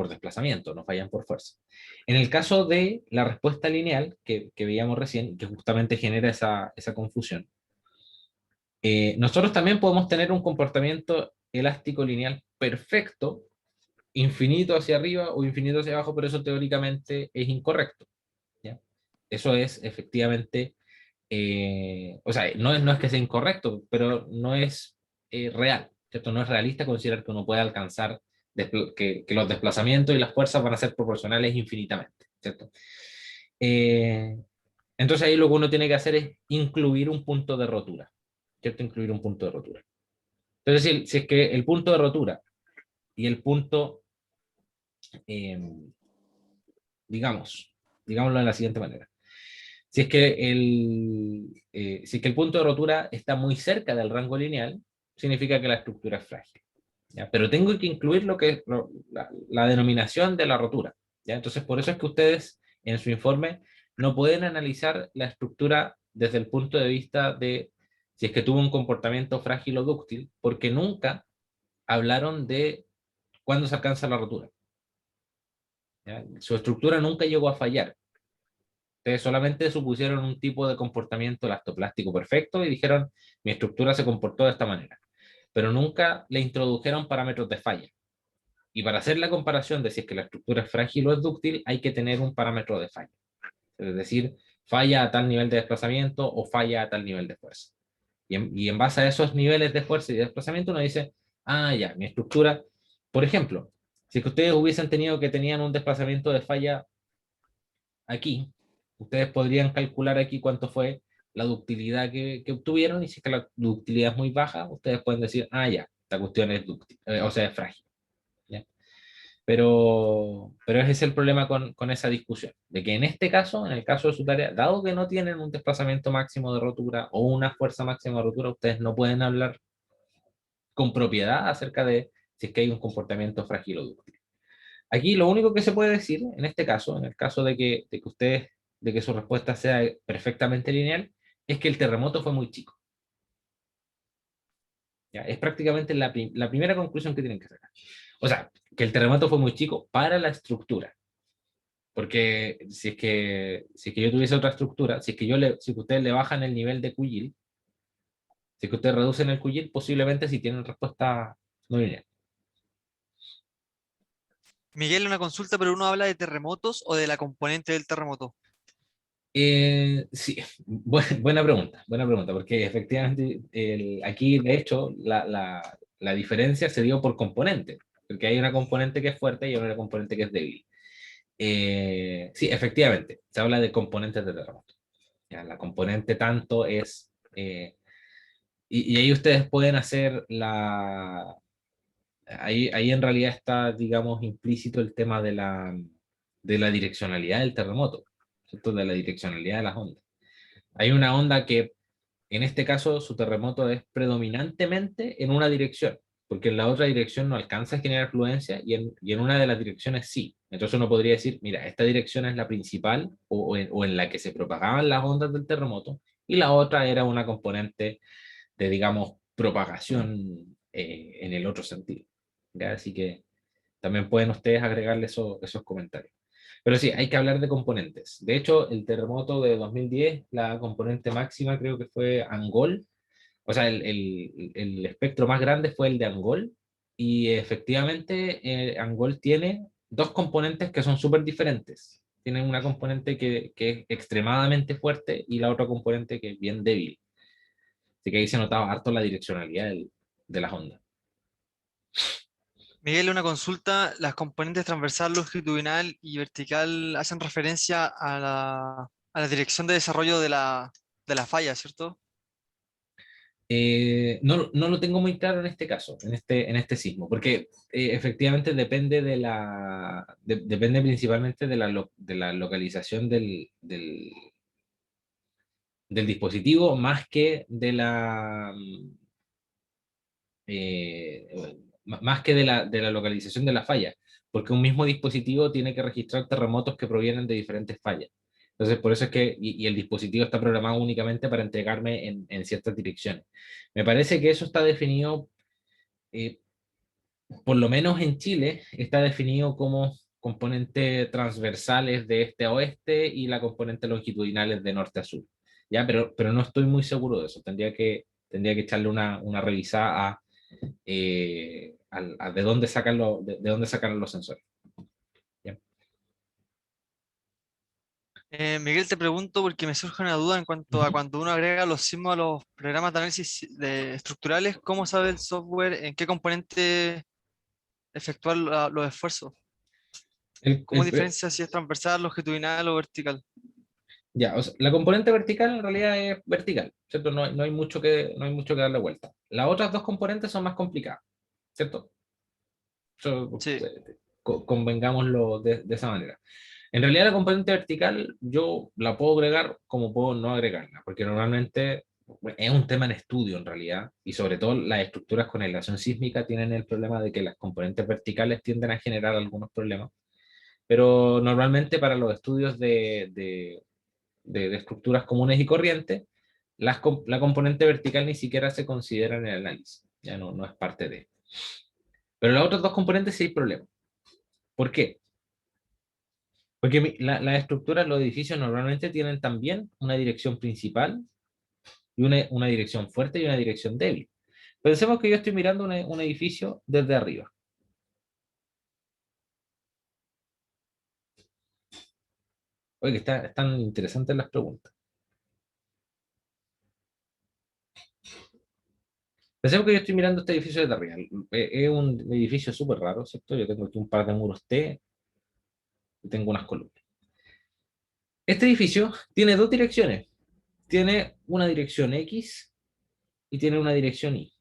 desplazamiento, no fallan por fuerza. En el caso de la respuesta lineal que veíamos recién, que justamente genera esa confusión, nosotros también podemos tener un comportamiento elástico lineal perfecto, infinito hacia arriba o infinito hacia abajo, pero eso teóricamente es incorrecto. ¿Ya? Eso es efectivamente, o sea, no es que sea incorrecto, pero no es real, ¿cierto? No es realista considerar que uno puede alcanzar que los desplazamientos y las fuerzas van a ser proporcionales infinitamente, ¿cierto? Eh, entonces ahí lo que uno tiene que hacer es incluir un punto de rotura, ¿cierto? Incluir un punto de rotura. Entonces, si es que el punto de rotura y el punto, eh, digámoslo de la siguiente manera, si es que el punto de rotura está muy cerca del rango lineal, significa que la estructura es frágil. ¿Ya? Pero tengo que incluir la denominación de la rotura. ¿Ya? Entonces, por eso es que ustedes en su informe no pueden analizar la estructura desde el punto de vista de si es que tuvo un comportamiento frágil o dúctil, porque nunca hablaron de cuándo se alcanza la rotura. ¿Ya? Su estructura nunca llegó a fallar. Ustedes solamente supusieron un tipo de comportamiento elastoplástico perfecto y dijeron, mi estructura se comportó de esta manera. Pero nunca le introdujeron parámetros de falla. Y para hacer la comparación de si es que la estructura es frágil o es dúctil, hay que tener un parámetro de falla. Es decir, falla a tal nivel de desplazamiento o falla a tal nivel de fuerza. Y en base a esos niveles de fuerza y de desplazamiento uno dice, ya, mi estructura, por ejemplo, si es que ustedes hubiesen tenido que tenían un desplazamiento de falla aquí, ustedes podrían calcular aquí cuánto fue la ductilidad que obtuvieron, y si es que la ductilidad es muy baja, ustedes pueden decir, ah, ya, esta cuestión es dúctil, o sea, es frágil. ¿Ya? Pero ese es el problema con esa discusión, de que en este caso, en el caso de su tarea, dado que no tienen un desplazamiento máximo de rotura o una fuerza máxima de rotura, ustedes no pueden hablar con propiedad acerca de si es que hay un comportamiento frágil o dúctil. Aquí lo único que se puede decir, en este caso, en el caso de que ustedes, de que su respuesta sea perfectamente lineal, es que el terremoto fue muy chico. ¿Ya? Es prácticamente la primera conclusión que tienen que sacar. O sea, que el terremoto fue muy chico para la estructura. Porque si es que yo tuviese otra estructura, si es que ustedes le bajan el nivel de QGIL, si es que ustedes reducen el QGIL, posiblemente si tienen respuesta no lineal. Miguel, una consulta, pero uno habla de terremotos o de la componente del terremoto. Sí, buena pregunta, porque efectivamente aquí, de hecho, la diferencia se dio por componente, porque hay una componente que es fuerte y hay una componente que es débil. Sí, efectivamente, se habla de componentes de terremoto. Ya, la componente tanto es, y ahí ustedes pueden hacer ahí en realidad está, digamos, implícito el tema de la direccionalidad del terremoto, ¿cierto? De la direccionalidad de las ondas. Hay una onda que, en este caso, su terremoto es predominantemente en una dirección, porque en la otra dirección no alcanza a generar fluencia y en una de las direcciones sí. Entonces uno podría decir, mira, esta dirección es la principal o en la que se propagaban las ondas del terremoto y la otra era una componente de, digamos, propagación en el otro sentido. ¿Ya? Así que también pueden ustedes agregarle esos comentarios. Pero sí, hay que hablar de componentes. De hecho, el terremoto de 2010, la componente máxima creo que fue Angol. O sea, el espectro más grande fue el de Angol. Y efectivamente, Angol tiene dos componentes que son súper diferentes. Tienen una componente que es extremadamente fuerte y la otra componente que es bien débil. Así que ahí se notaba harto la direccionalidad de las ondas. Miguel, una consulta, las componentes transversal, longitudinal y vertical hacen referencia a la dirección de desarrollo de la falla, ¿cierto? No lo tengo muy claro en este caso, en este sismo, porque efectivamente depende depende principalmente de la localización del dispositivo más que de más que de la localización de la falla, porque un mismo dispositivo tiene que registrar terremotos que provienen de diferentes fallas. Entonces, por eso es que, y el dispositivo está programado únicamente para entregarme en ciertas direcciones. Me parece que eso está definido, eh, por lo menos en Chile, está definido como componentes transversales de este a oeste y la componente longitudinales de norte a sur. ¿Ya? Pero no estoy muy seguro de eso. Tendría que echarle una revisada a de dónde sacan de dónde sacan los sensores. ¿Ya? Miguel, te pregunto porque me surge una duda en cuanto a Ujú. cuando uno agrega los sismos a los programas de análisis estructurales, ¿cómo sabe el software en qué componente efectuar los esfuerzos? El- ¿Cómo el- diferencia si es transversal, longitudinal o vertical? ya, o sea, la componente vertical en realidad es vertical, ¿cierto? No hay no hay mucho que darle vuelta. Las otras dos componentes son más complicadas, ¿cierto? Sí. Convengámoslo de esa manera. En realidad la componente vertical yo la puedo agregar como puedo no agregarla, porque normalmente bueno, es un tema en estudio en realidad, y sobre todo las estructuras con aislación sísmica tienen el problema de que las componentes verticales tienden a generar algunos problemas, pero normalmente para los estudios de estructuras comunes y corrientes, la componente vertical ni siquiera se considera en el análisis, ya no es parte de. Pero las otras dos componentes sí hay problema. ¿Por qué? Porque las estructuras, los edificios normalmente tienen también una dirección principal y una dirección fuerte y una dirección débil. Pensemos que yo estoy mirando un edificio desde arriba. Oye, que están interesantes las preguntas. Pensemos que yo estoy mirando este edificio desde arriba. Es un edificio súper raro, ¿cierto? Yo tengo aquí un par de muros T y tengo unas columnas. Este edificio tiene dos direcciones. tiene una dirección X y tiene una dirección Y.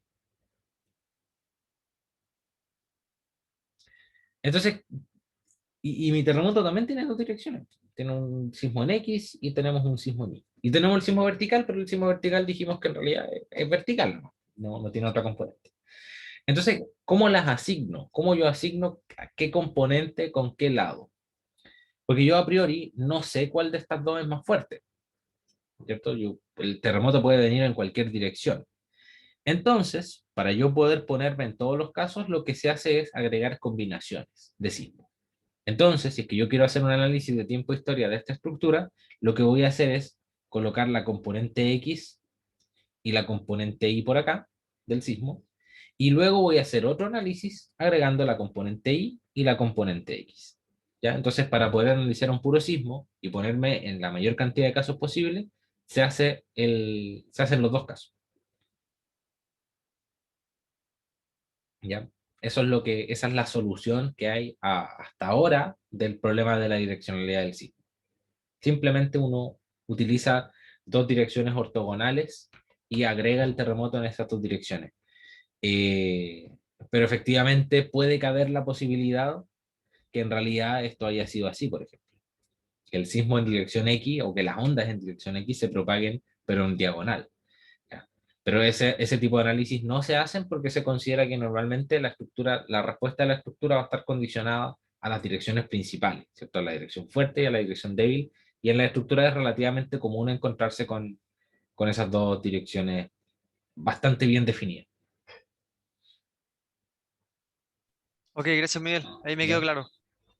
Entonces, y mi terremoto también tiene dos direcciones. Tiene un sismo en X y tenemos un sismo en Y. Y tenemos el sismo vertical, pero el sismo vertical dijimos que en realidad es vertical, no tiene otra componente. Entonces, ¿cómo las asigno? ¿Cómo yo asigno a qué componente con qué lado? Porque yo a priori no sé cuál de estas dos es más fuerte, ¿cierto? El terremoto puede venir en cualquier dirección. Entonces, para yo poder ponerme en todos los casos, lo que se hace es agregar combinaciones de sismos. Entonces, si es que yo quiero hacer un análisis de tiempo-historia de esta estructura, lo que voy a hacer es colocar la componente X y la componente Y por acá del sismo, y luego voy a hacer otro análisis agregando la componente Y la componente X. ¿Ya? Entonces, para poder analizar un puro sismo y ponerme en la mayor cantidad de casos posible, se hacen los dos casos. ¿Ya? Esa es la solución que hay hasta ahora del problema de la direccionalidad del sismo. Simplemente uno utiliza dos direcciones ortogonales y agrega el terremoto en esas dos direcciones. Eh, pero efectivamente puede caber la posibilidad que en realidad esto haya sido así, por ejemplo. Que el sismo en dirección X o que las ondas en dirección X se propaguen, pero en diagonal. ¿Ya? Pero ese tipo de análisis no se hacen porque se considera que normalmente la respuesta de la estructura va a estar condicionada a las direcciones principales, ¿cierto? A la dirección fuerte y a la dirección débil. Y en la estructura es relativamente común encontrarse con esas dos direcciones bastante bien definidas. Ok, gracias Miguel, ahí me quedó ¿Ya? claro.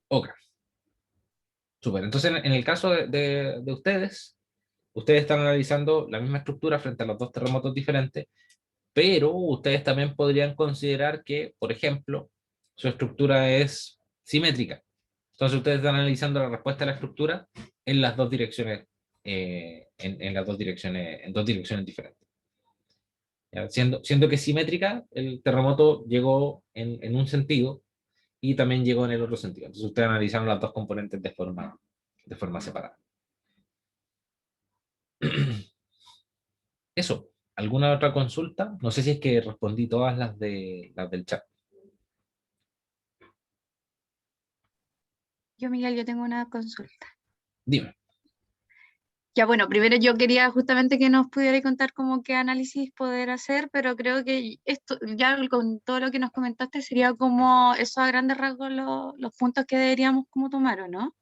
Ok, súper. Entonces, en el caso de ustedes están analizando la misma estructura frente a los dos terremotos diferentes, pero ustedes también podrían considerar que, por ejemplo, su estructura es simétrica. Entonces, ustedes están analizando la respuesta a la estructura en las dos direcciones, en las dos direcciones, en dos direcciones diferentes. ¿Ya? Siendo que es simétrica, el terremoto llegó en un sentido y también llegó en el otro sentido. Entonces, ustedes analizaron las dos componentes de forma separada. Eso. ¿Alguna otra consulta? No sé si es que respondí todas las del chat. Yo, Miguel, yo tengo una consulta. Dime. Ya, bueno, primero yo quería justamente que nos pudiera contar como qué análisis poder hacer, pero creo que esto, ya con todo lo que nos comentaste, sería como eso a grandes rasgos los puntos que deberíamos como tomar, ¿o no?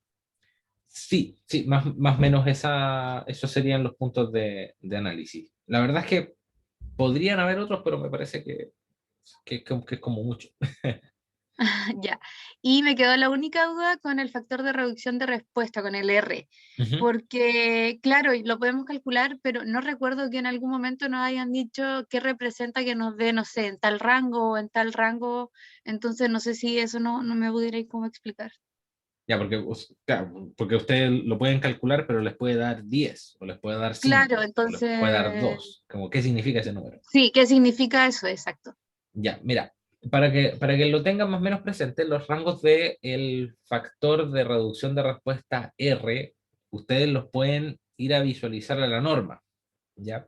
Sí, sí, más o menos esos serían los puntos de análisis. La verdad es que podrían haber otros, pero me parece que es como mucho. Ya. Y me quedó la única duda con el factor de reducción de respuesta, con el R, Ujú. porque claro, y lo podemos calcular, pero no recuerdo que en algún momento nos hayan dicho qué representa que nos dé, no sé, en tal rango o en tal rango, entonces no sé si eso no me pudierais como explicar. Ya, claro, porque ustedes lo pueden calcular, pero les puede dar 10 o les puede dar Claro, 5 o les puede dar entonces, 2. Como, ¿qué significa ese número? sí, ¿qué significa eso? Exacto. Ya, mira, para que lo tengan más o menos presente, los rangos de el factor de reducción de respuesta R, ustedes los pueden ir a visualizar a la norma, ¿ya?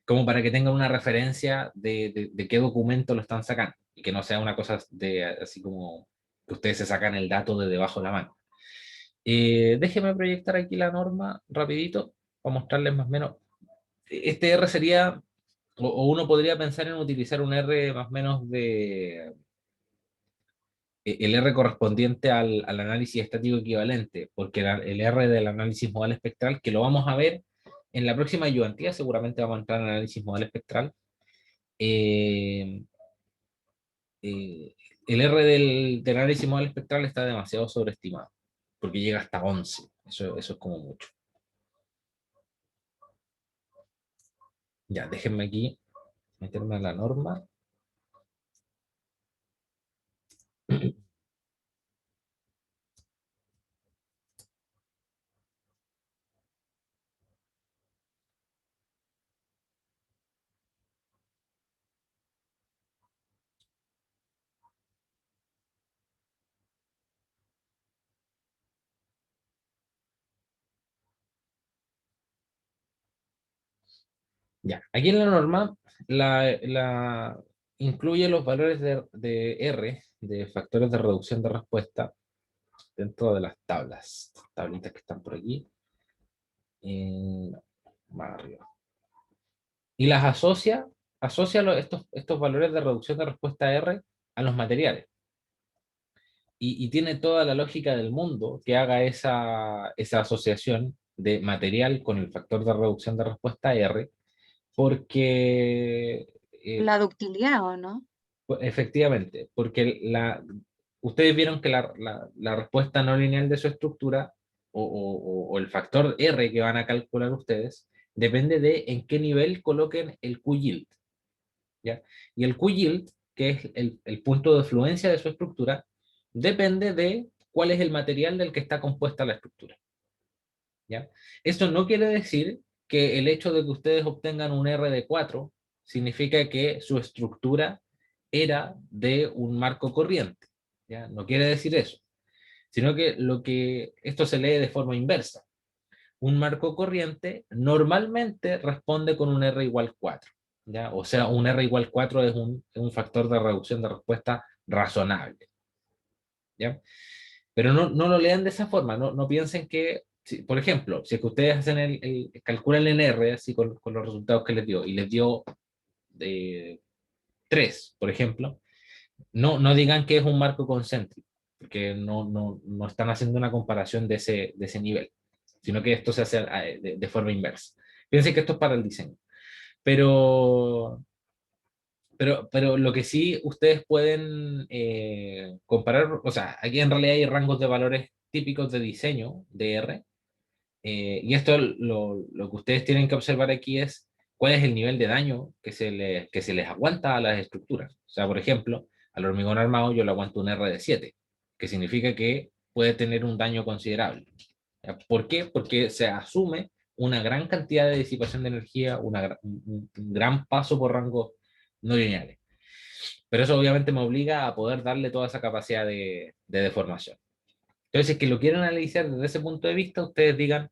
Como para que tengan una referencia de qué documento lo están sacando y que no sea una cosa de así como que ustedes se sacan el dato de debajo de la mano. Déjeme proyectar aquí la norma rapidito para mostrarles más o menos. Este R sería, o uno podría pensar en utilizar un R más o menos el R correspondiente al análisis estático equivalente, porque el R del análisis modal espectral, que lo vamos a ver en la próxima ayudantía, seguramente vamos a entrar en análisis modal espectral. eh, el R del análisis modal espectral está demasiado sobreestimado, porque llega hasta 11. Eso es como mucho. Ya, déjenme aquí meterme a la norma. Ya, aquí en la norma incluye los valores de R, de factores de reducción de respuesta, dentro de las tablas, tablitas que están por aquí, más arriba. Y las asocia estos valores de reducción de respuesta R a los materiales. Y tiene toda la lógica del mundo que haga esa asociación de material con el factor de reducción de respuesta R, porque La ductilidad, ¿o no? efectivamente, porque ustedes vieron que la respuesta no lineal de su estructura o el factor R que van a calcular ustedes depende de en qué nivel coloquen el Q-yield, ¿ya? Y el Q-yield, que es el punto de fluencia de su estructura, depende de cuál es el material del que está compuesta la estructura, ¿ya? Eso no quiere decir que el hecho de que ustedes obtengan un R de 4 significa que su estructura era de un marco corriente, ¿ya? No quiere decir eso, sino que esto se lee de forma inversa. Un marco corriente normalmente responde con un R igual 4, ¿ya? O sea, un R igual 4 es un factor de reducción de respuesta razonable, ¿ya? Pero no lo lean de esa forma, no piensen que, por ejemplo, si es que ustedes hacen calculan el R así con los resultados que les dio, y les dio 3, por ejemplo, no digan que es un marco concéntrico, porque no están haciendo una comparación de ese nivel, sino que esto se hace de forma inversa. Piensen que esto es para el diseño. Pero lo que sí ustedes pueden comparar, o sea, aquí en realidad hay rangos de valores típicos de diseño de R, y esto lo que ustedes tienen que observar aquí es cuál es el nivel de daño que se les aguanta a las estructuras. O sea, por ejemplo, al hormigón armado yo le aguanto un R de 7, que significa que puede tener un daño considerable. ¿Ya? ¿Por qué? Porque se asume una gran cantidad de disipación de energía, un gran paso por rangos no lineales. Pero eso obviamente me obliga a poder darle toda esa capacidad de deformación. Entonces, si es que lo quieren analizar desde ese punto de vista, ustedes digan,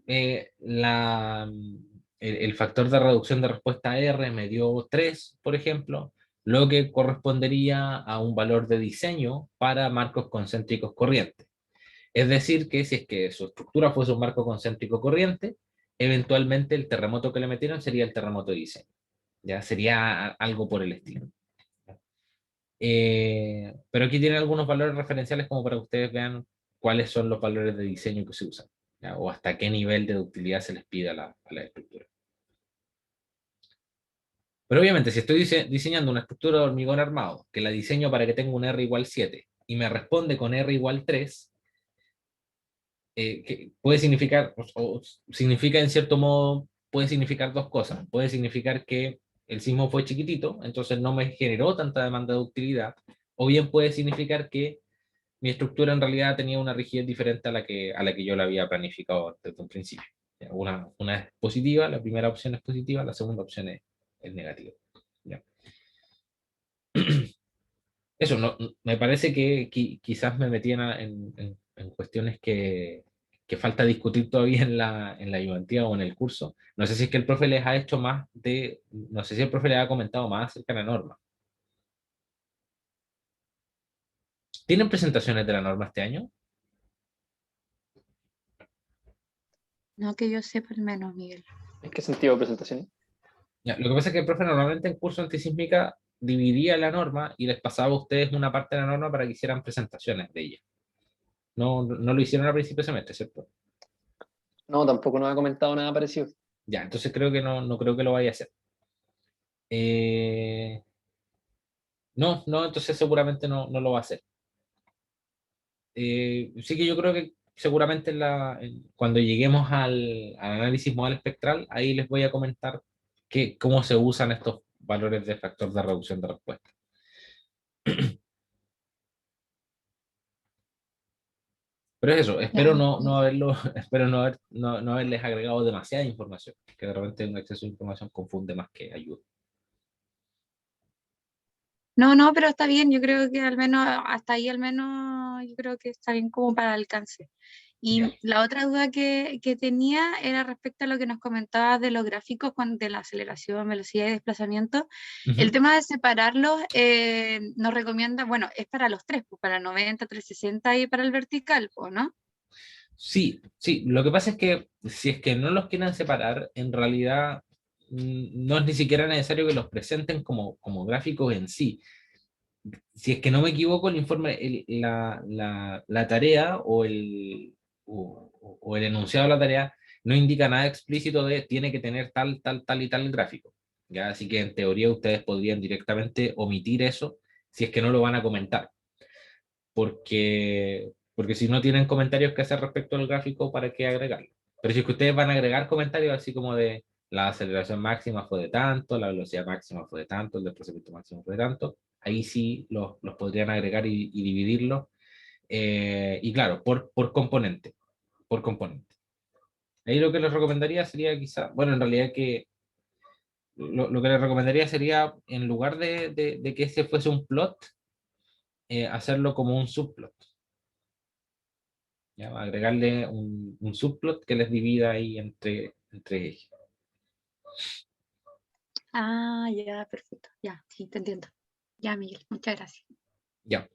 eh, la, el factor de reducción de respuesta R me dio 3, por ejemplo, lo que correspondería a un valor de diseño para marcos concéntricos corrientes. Es decir, que si es que su estructura fuese un marco concéntrico corriente, eventualmente el terremoto que le metieron sería el terremoto de diseño. Ya sería algo por el estilo. Pero aquí tienen algunos valores referenciales como para que ustedes vean cuáles son los valores de diseño que se usan, ¿ya? O hasta qué nivel de ductilidad se les pide a la estructura. Pero obviamente, si estoy diseñando una estructura de hormigón armado, que la diseño para que tenga un R igual 7 y me responde con R igual 3, que puede significar, o significa en cierto modo, puede significar dos cosas. Puede significar que el sismo fue chiquitito, entonces no me generó tanta demanda de ductilidad, o bien puede significar que mi estructura en realidad tenía una rigidez diferente a la que yo la había planificado desde un principio. Una es positiva, la primera opción es positiva, la segunda opción es negativa. ¿Ya? Eso, me parece que quizás me metí en cuestiones que falta discutir todavía en la ayudantía o en el curso. No sé si es que el profe les ha hecho más no sé si el profe les ha comentado más acerca de la norma. ¿Tienen presentaciones de la norma este año? No que yo sepa al menos, Miguel. ¿En qué sentido presentación? Ya, lo que pasa es que el profe normalmente en curso antisísmica dividía la norma y les pasaba a ustedes una parte de la norma para que hicieran presentaciones de ella. No lo hicieron al principio de semestre, ¿cierto? No, tampoco nos ha comentado nada parecido. Ya, entonces creo que no creo que lo vaya a hacer. Eh, no, entonces seguramente no lo va a hacer. Sí que yo creo que seguramente cuando lleguemos al análisis modal espectral, ahí les voy a comentar cómo se usan estos valores de factor de reducción de respuesta. Pero es eso, espero Ya. no haberlo, espero no haberles agregado demasiada información, que de repente un exceso de información confunde más que ayuda. No, pero está bien, yo creo que al menos, hasta ahí al menos, yo creo que está bien como para alcance. Y Ya. la otra duda que tenía era respecto a lo que nos comentabas de los gráficos de la aceleración, velocidad y desplazamiento. El Ujú. tema de separarlos nos recomienda, bueno, es para los tres, pues, para 90, 360 y para el vertical, ¿o no? Sí, sí, lo que pasa es que si es que no los quieren separar, en realidad no es ni siquiera necesario que los presenten como gráficos en sí. Si es que no me equivoco, el informe, la tarea o el enunciado de la tarea no indica nada explícito de tiene que tener tal, tal, tal y tal gráfico. ¿Ya? Así que en teoría ustedes podrían directamente omitir eso si es que no lo van a comentar. Porque si no tienen comentarios que hacer respecto al gráfico, ¿para qué agregarlo? Pero si es que ustedes van a agregar comentarios así como de la aceleración máxima fue de tanto, la velocidad máxima fue de tanto, el desplazamiento máximo fue de tanto, ahí sí los podrían agregar y dividirlos. Y claro, por componente, por componente. Ahí lo que les recomendaría sería quizá, bueno, en realidad que lo que les recomendaría sería, en lugar de que ese fuese un plot, hacerlo como un subplot. ¿Ya? Agregarle un subplot que les divida ahí entre ejes. Ah, ya, perfecto. Ya, sí, te entiendo. Ya, Miguel, muchas gracias. Ya.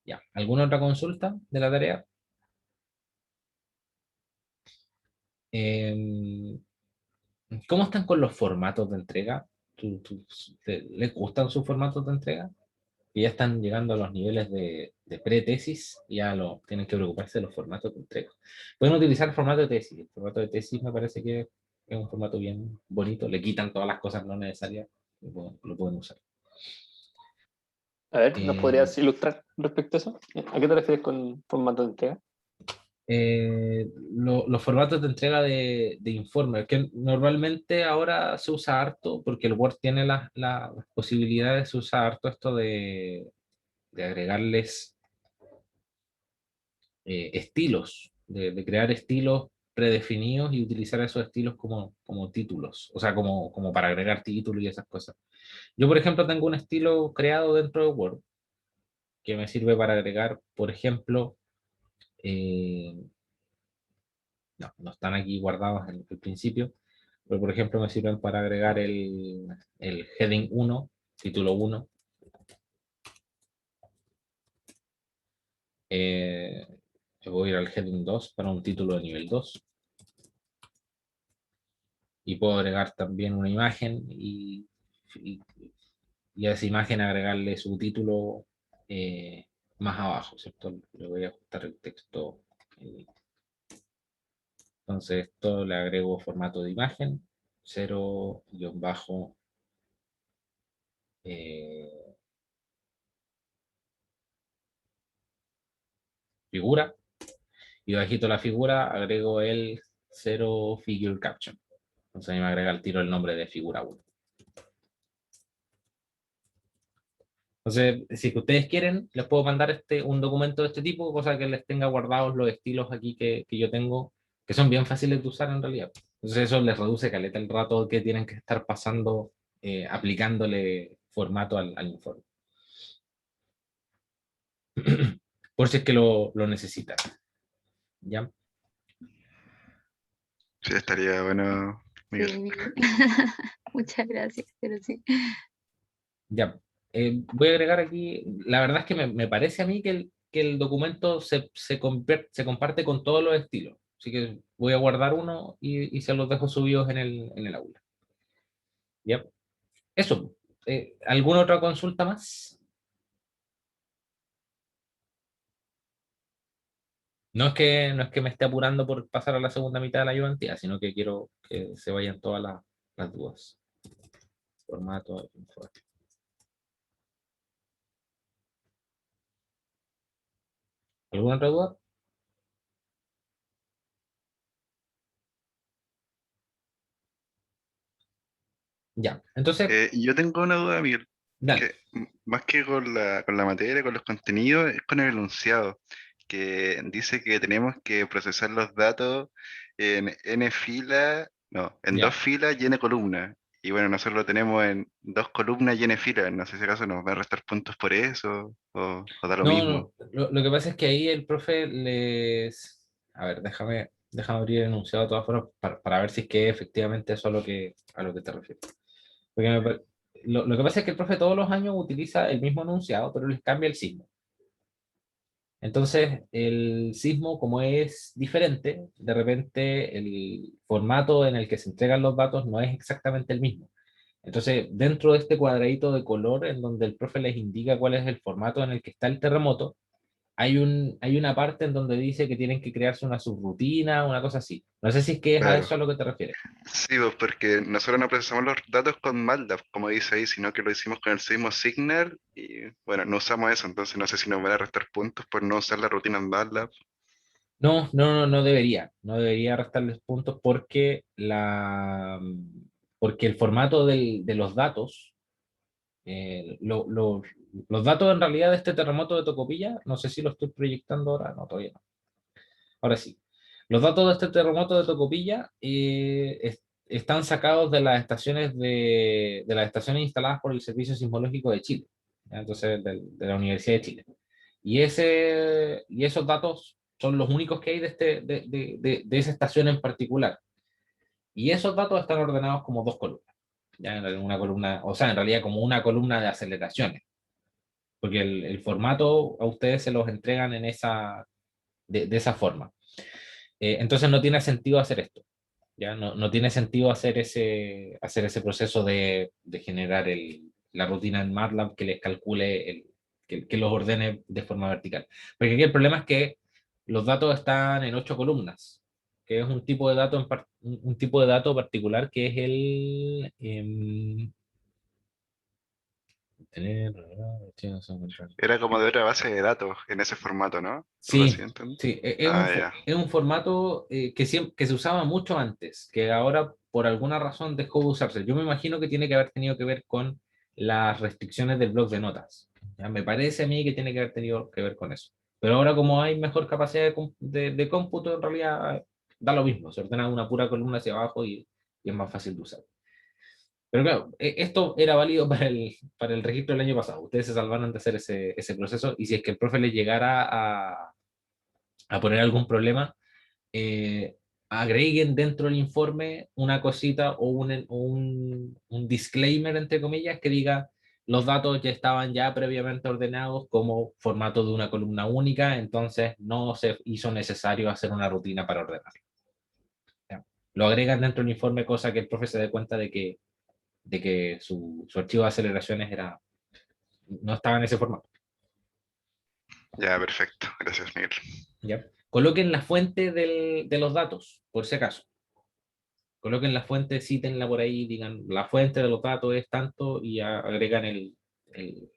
Ya. ¿Alguna otra consulta de la tarea? Em, ¿Cómo están con los formatos de entrega? ¿Les gustan sus formatos de entrega? Que ya están llegando a los niveles de pre-tesis, ya tienen que preocuparse de los formatos de entrega. Pueden utilizar el formato de tesis. El formato de tesis me parece que es un formato bien bonito. Le quitan todas las cosas no necesarias. Lo pueden usar. A ver, ¿nos Eh, podrías ilustrar respecto a eso? ¿A qué te refieres con formato de entrega? los formatos de entrega de informes, que normalmente ahora se usa harto, porque el Word tiene las posibilidades, se usa harto esto de agregarles estilos, de crear estilos predefinidos y utilizar esos estilos como títulos, o sea, como para agregar títulos y esas cosas. Yo, por ejemplo, tengo un estilo creado dentro de Word que me sirve para agregar, por ejemplo, eh, no están aquí guardados en el principio, pero por ejemplo me sirven para agregar el heading 1, título 1. Voy a ir al heading 2 para un título de nivel 2. Y puedo agregar también una imagen y, y a esa imagen agregarle su título más abajo, ¿cierto? Le voy a ajustar el texto. Entonces esto le agrego formato de imagen, 0 bajo figura, y bajito la figura agrego el 0 figure caption. Entonces ahí me agrega el tiro el nombre de figura 1. Entonces, si ustedes quieren, les puedo mandar un documento de este tipo, cosa que les tenga guardados los estilos aquí que yo tengo, que son bien fáciles de usar en realidad. Entonces eso les reduce caleta el rato que tienen que estar pasando, aplicándole formato al informe. Por si es que lo necesitan. ¿Ya? Sí, estaría bueno, Miguel. Sí, Miguel. Muchas gracias, pero sí. Ya. Voy a agregar aquí, la verdad es que me parece a mí que el documento se comparte con todos los estilos. Así que voy a guardar uno y se los dejo subidos en el aula. ¿Ya? Eso. ¿Alguna otra consulta más? No es que me esté apurando por pasar a la segunda mitad de la ayudantía, sino que quiero que se vayan todas las dudas. Formato, informe. ¿Alguna otra duda? Ya. Entonces, Yo tengo una duda, Miguel, dale. que más que con la materia, con los contenidos, es con el enunciado, que dice que tenemos que procesar los datos en n filas, no, en dos Ya. filas y n columnas. y bueno, nosotros lo tenemos en 2 columnas y n filas. No sé si acaso nos va a restar puntos por eso o da lo No, mismo. no, lo que pasa es que ahí el profe les... A ver, déjame abrir el enunciado de todas formas para ver si es que efectivamente eso a lo que te refieres. Porque lo que pasa es que el profe todos los años utiliza el mismo enunciado, pero les cambia el signo. Entonces, el sismo, como es diferente, de repente el formato en el que se entregan los datos no es exactamente el mismo. Entonces, dentro de este cuadradito de color en donde el profe les indica cuál es el formato en el que está el terremoto, hay una parte en donde dice que tienen que crearse una subrutina, una cosa así. No sé si es que es a Claro. eso a lo que te refieres. Sí, pues porque nosotros no procesamos los datos con MATLAB, como dice ahí, sino que lo hicimos con el Seismo Signal y bueno, no usamos eso, entonces no sé si nos van a restar puntos por no usar la rutina en MATLAB. No debería. No debería restarles puntos porque el formato de los datos, los datos en realidad de este terremoto de Tocopilla, no sé si lo estoy proyectando ahora, no, todavía no. Ahora sí. Los datos de este terremoto de Tocopilla están sacados de las estaciones de las estaciones instaladas por el Servicio Sismológico de Chile, ¿ya? Entonces de la Universidad de Chile. Y esos datos son los únicos que hay de esa estación en particular. Y esos datos están ordenados como dos columnas. Ya en una columna, o sea, en realidad como una columna de aceleraciones, porque el formato a ustedes se los entregan de esa forma. Entonces no tiene sentido hacer esto. Ya no tiene sentido hacer ese proceso de generar la rutina en MATLAB que les calcule, que los ordene de forma vertical. Porque aquí el problema es que los datos están en 8 columnas, que es un tipo de dato, un tipo de dato particular que es tener... Era como de otra base de datos en ese formato, ¿no? Algo así, Sí, ¿entendés? sí, Ah, ya. es un formato que se usaba mucho antes, que ahora por alguna razón dejó de usarse. Yo me imagino que tiene que haber tenido que ver con las restricciones del bloc de notas. Ya, me parece a mí que tiene que haber tenido que ver con eso. Pero ahora como hay mejor capacidad de cómputo, en realidad da lo mismo, se ordena una pura columna hacia abajo y es más fácil de usar. Pero claro, esto era válido para el registro del año pasado. Ustedes se salvaron de hacer ese proceso y si es que el profe les llegara a poner algún problema, eh, agreguen dentro del informe una cosita o un disclaimer, entre comillas, que diga los datos ya estaban ya previamente ordenados como formato de una columna única, entonces no se hizo necesario hacer una rutina para ordenarlo. ¿Ya? Lo agregan dentro del informe, cosa que el profe se dé cuenta de que su archivo de aceleraciones no estaba en ese formato. Ya, perfecto. Gracias, Miguel. ¿Ya? Coloquen la fuente de los datos, por si acaso. Coloquen la fuente, cítenla por ahí, digan la fuente de los datos es tanto y agregan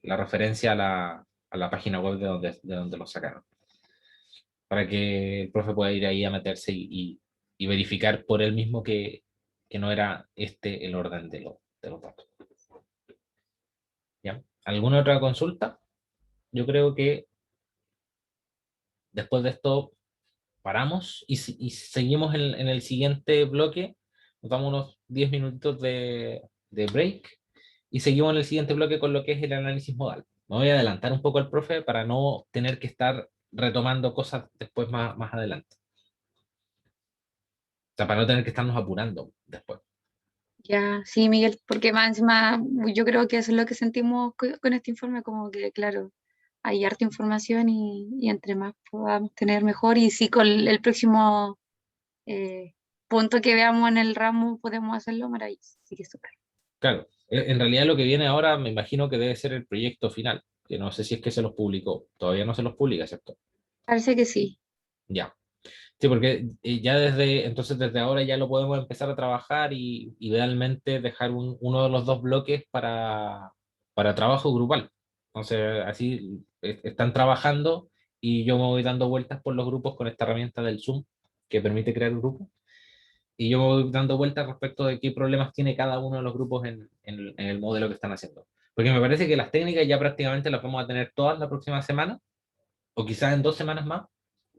la referencia a la página web de donde lo sacaron. Para que el profe pueda ir ahí a meterse y verificar por él mismo que no era este el orden de los datos. ¿Ya? ¿Alguna otra consulta? Yo creo que después de esto paramos y seguimos en el siguiente bloque. Nos damos unos 10 minutitos de break y seguimos en el siguiente bloque con lo que es el análisis modal. Me voy a adelantar un poco al profe para no tener que estar retomando cosas después más adelante. O sea, para no tener que estarnos apurando después. Ya, sí, Miguel, porque más encima yo creo que eso es lo que sentimos con este informe, como que, claro, hay harta información y entre más podamos tener mejor. Y si con el próximo punto que veamos en el ramo podemos hacerlo, maravilloso. Así que súper. Claro, en realidad lo que viene ahora me imagino que debe ser el proyecto final, que no sé si es que se los publicó. Todavía no se los publica, ¿cierto? Parece que sí. Ya. Sí, porque ya entonces desde ahora ya lo podemos empezar a trabajar y idealmente dejar uno de los dos bloques para trabajo grupal. Entonces, así están trabajando y yo me voy dando vueltas por los grupos con esta herramienta del Zoom que permite crear grupos. Y yo me voy dando vueltas respecto de qué problemas tiene cada uno de los grupos en el modelo que están haciendo. Porque me parece que las técnicas ya prácticamente las vamos a tener todas la próxima semana, o quizás en 2 semanas más,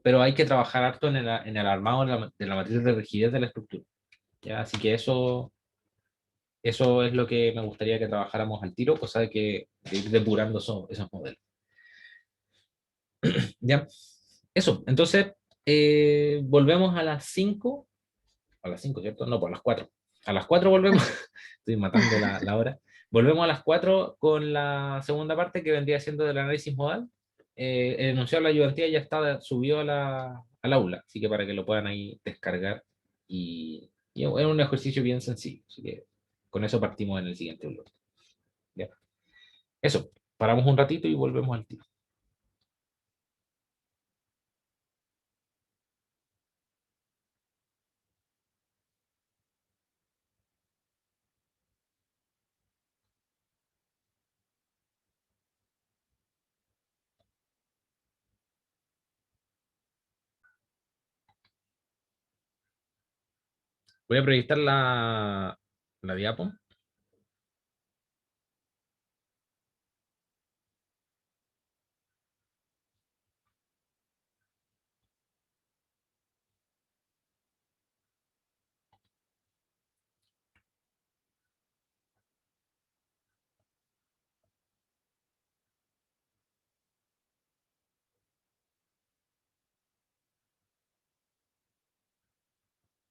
pero hay que trabajar harto en el armado de la matriz de rigidez de la estructura. ¿Ya? Así que eso Eso es lo que me gustaría que trabajáramos al tiro, cosa de ir depurando esos modelos. ¿Ya? Eso, entonces, volvemos a las 5, a las 5, ¿cierto? No, pues a las 4. A las 4 volvemos, estoy matando la hora. Volvemos a las 4 con la segunda parte que vendría siendo del análisis modal. El enunciado de la ayudantía ya está, subió al aula, así que para que lo puedan ahí descargar. Y es un ejercicio bien sencillo, así que con eso partimos en el siguiente bloque. ¿Ya? Eso, paramos un ratito y volvemos al tiro. Voy a proyectar la diapo.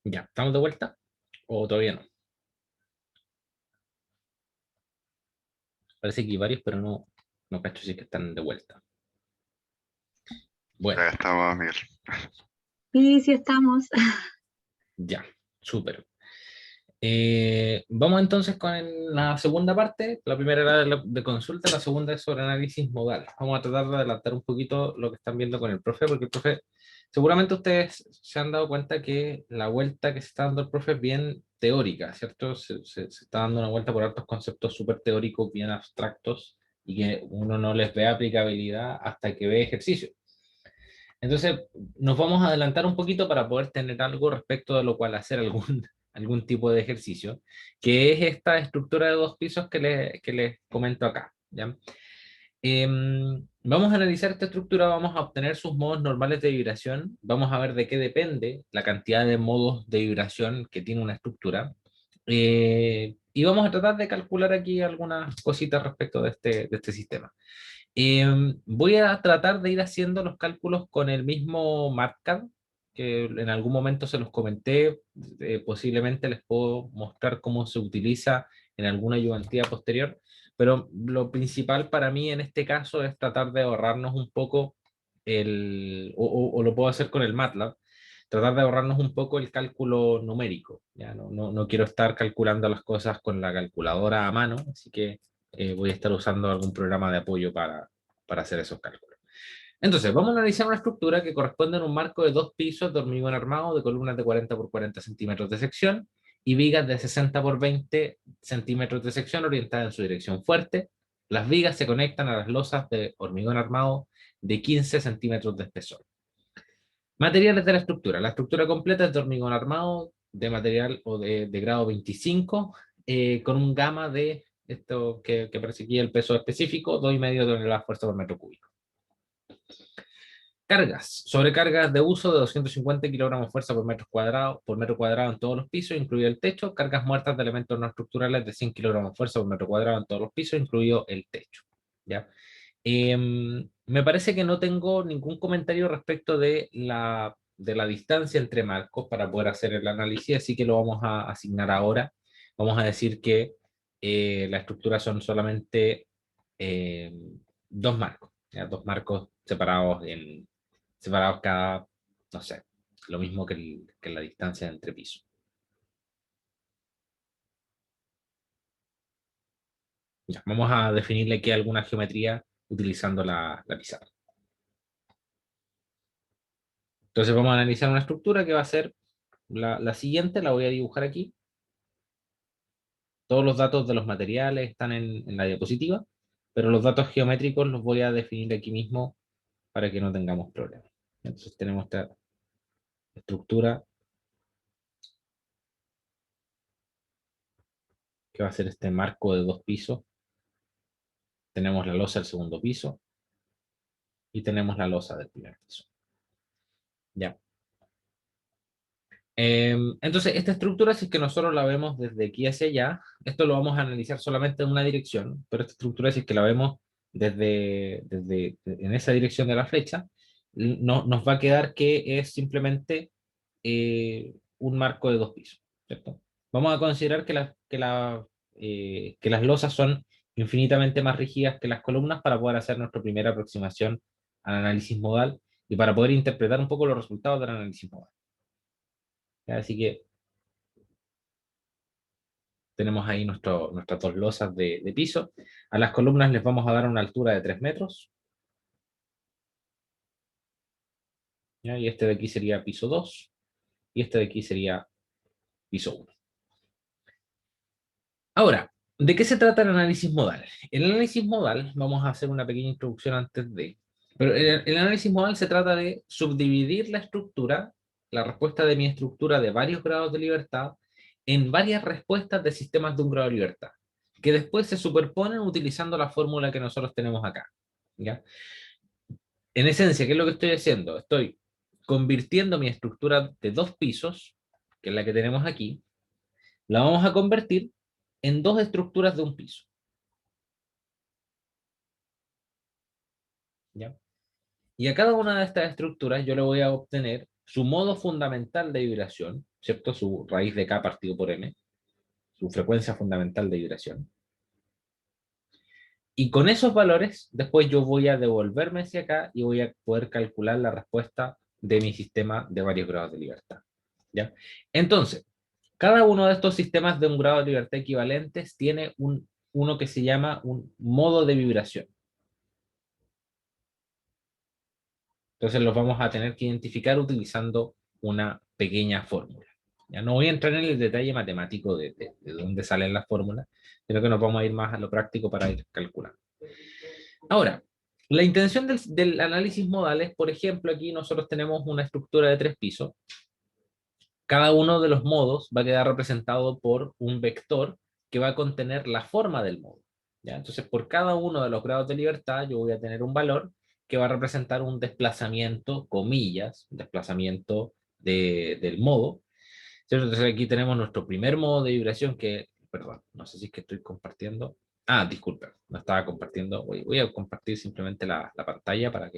Ya, ¿estamos de vuelta? ¿O todavía no? Parece que hay varios, pero no cacho si es que están de vuelta. Bueno, Acá estamos, Miguel. Sí, sí estamos. ya, súper. Vamos entonces con la segunda parte. La primera era de consulta, la segunda es sobre análisis modal. Vamos a tratar de adelantar un poquito lo que están viendo con el profe, porque el profe, seguramente ustedes se han dado cuenta que la vuelta que se está dando el profe es bien teórica, ¿cierto? Se está dando una vuelta por altos conceptos súper teóricos, bien abstractos, y que uno no les ve aplicabilidad hasta que ve ejercicio. Entonces, nos vamos a adelantar un poquito para poder tener algo respecto de lo cual hacer algún tipo de ejercicio, que es esta estructura de dos pisos que les comento acá, ¿ya? Vamos a analizar esta estructura, vamos a obtener sus modos normales de vibración, vamos a ver de qué depende la cantidad de modos de vibración que tiene una estructura, y vamos a tratar de calcular aquí algunas cositas respecto de este sistema. Voy a tratar de ir haciendo los cálculos con el mismo MATLAB, que en algún momento se los comenté, posiblemente les puedo mostrar cómo se utiliza en alguna ayudantía posterior, pero lo principal para mí en este caso es tratar de ahorrarnos un poco o lo puedo hacer con el MATLAB, tratar de ahorrarnos un poco el cálculo numérico. Ya no quiero estar calculando las cosas con la calculadora a mano, así que voy a estar usando algún programa de apoyo para hacer esos cálculos. Entonces, vamos a analizar una estructura que corresponde a un marco de dos pisos de hormigón armado de columnas de 40 por 40 centímetros de sección y vigas de 60 por 20 centímetros de sección orientadas en su dirección fuerte. Las vigas se conectan a las losas de hormigón armado de 15 centímetros de espesor. Materiales de la estructura. La estructura completa es de hormigón armado, de material o de grado 25, con un gamma de esto que aparece aquí, el peso específico, 2,5 toneladas fuerza por metro cúbico. Cargas. Sobrecargas de uso de 250 kilogramos fuerza por metro cuadrado en todos los pisos, incluido el techo. Cargas muertas de elementos no estructurales de 100 kilogramos fuerza por metro cuadrado en todos los pisos, incluido el techo. ¿Ya? Me parece que no tengo ningún comentario respecto de la distancia entre marcos para poder hacer el análisis, así que lo vamos a asignar ahora. Vamos a decir que la estructura son solamente dos marcos, ¿ya? Dos marcos separados cada, no sé, lo mismo que la distancia entre pisos. Ya, vamos a definirle aquí alguna geometría utilizando la pizarra. Entonces vamos a analizar una estructura que va a ser la siguiente, la voy a dibujar aquí. Todos los datos de los materiales están en la diapositiva, pero los datos geométricos los voy a definir aquí mismo para que no tengamos problemas. Entonces tenemos esta estructura que va a ser este marco de dos pisos. Tenemos la losa del segundo piso y tenemos la losa del primer piso. Ya. Entonces, esta estructura, si es que nosotros la vemos desde aquí hacia allá, esto lo vamos a analizar solamente en una dirección, pero esta estructura, si es que la vemos en esa dirección de la flecha, no, nos va a quedar que es simplemente un marco de 2 pisos, ¿cierto? Vamos a considerar que las losas son infinitamente más rígidas que las columnas para poder hacer nuestra primera aproximación al análisis modal y para poder interpretar un poco los resultados del análisis modal. Así que tenemos ahí nuestras 2 losas de piso. A las columnas les vamos a dar una altura de 3 metros. ¿Ya? Y este de aquí sería piso 2. Y este de aquí sería piso 1. Ahora, ¿de qué se trata el análisis modal? El análisis modal, vamos a hacer una pequeña introducción antes de... Pero el análisis modal se trata de subdividir la estructura, la respuesta de mi estructura de varios grados de libertad, en varias respuestas de sistemas de un grado de libertad, que después se superponen utilizando la fórmula que nosotros tenemos acá. ¿Ya? En esencia, ¿qué es lo que estoy haciendo? Estoy convirtiendo mi estructura de 2 pisos, que es la que tenemos aquí, la vamos a convertir en 2 estructuras de 1 piso. ¿Ya? Y a cada una de estas estructuras yo le voy a obtener su modo fundamental de vibración, ¿cierto? Su raíz de K partido por M, su frecuencia fundamental de vibración. Y con esos valores, después yo voy a devolverme hacia acá y voy a poder calcular la respuesta de mi sistema de varios grados de libertad. ¿Ya? Entonces, cada uno de estos sistemas de un grado de libertad equivalentes tiene uno que se llama un modo de vibración. Entonces los vamos a tener que identificar utilizando una pequeña fórmula. Ya no voy a entrar en el detalle matemático de dónde salen las fórmulas, sino que nos vamos a ir más a lo práctico para ir calculando. Ahora, la intención del análisis modal es, por ejemplo, aquí nosotros tenemos una estructura de 3 pisos. Cada uno de los modos va a quedar representado por un vector que va a contener la forma del modo. ¿Ya? Entonces, por cada uno de los grados de libertad, yo voy a tener un valor que va a representar un desplazamiento, comillas, desplazamiento del modo. ¿Cierto? Entonces, aquí tenemos nuestro primer modo de vibración que, perdón, no sé si es que estoy compartiendo. Ah, disculpen, no estaba compartiendo. Voy a compartir simplemente la pantalla para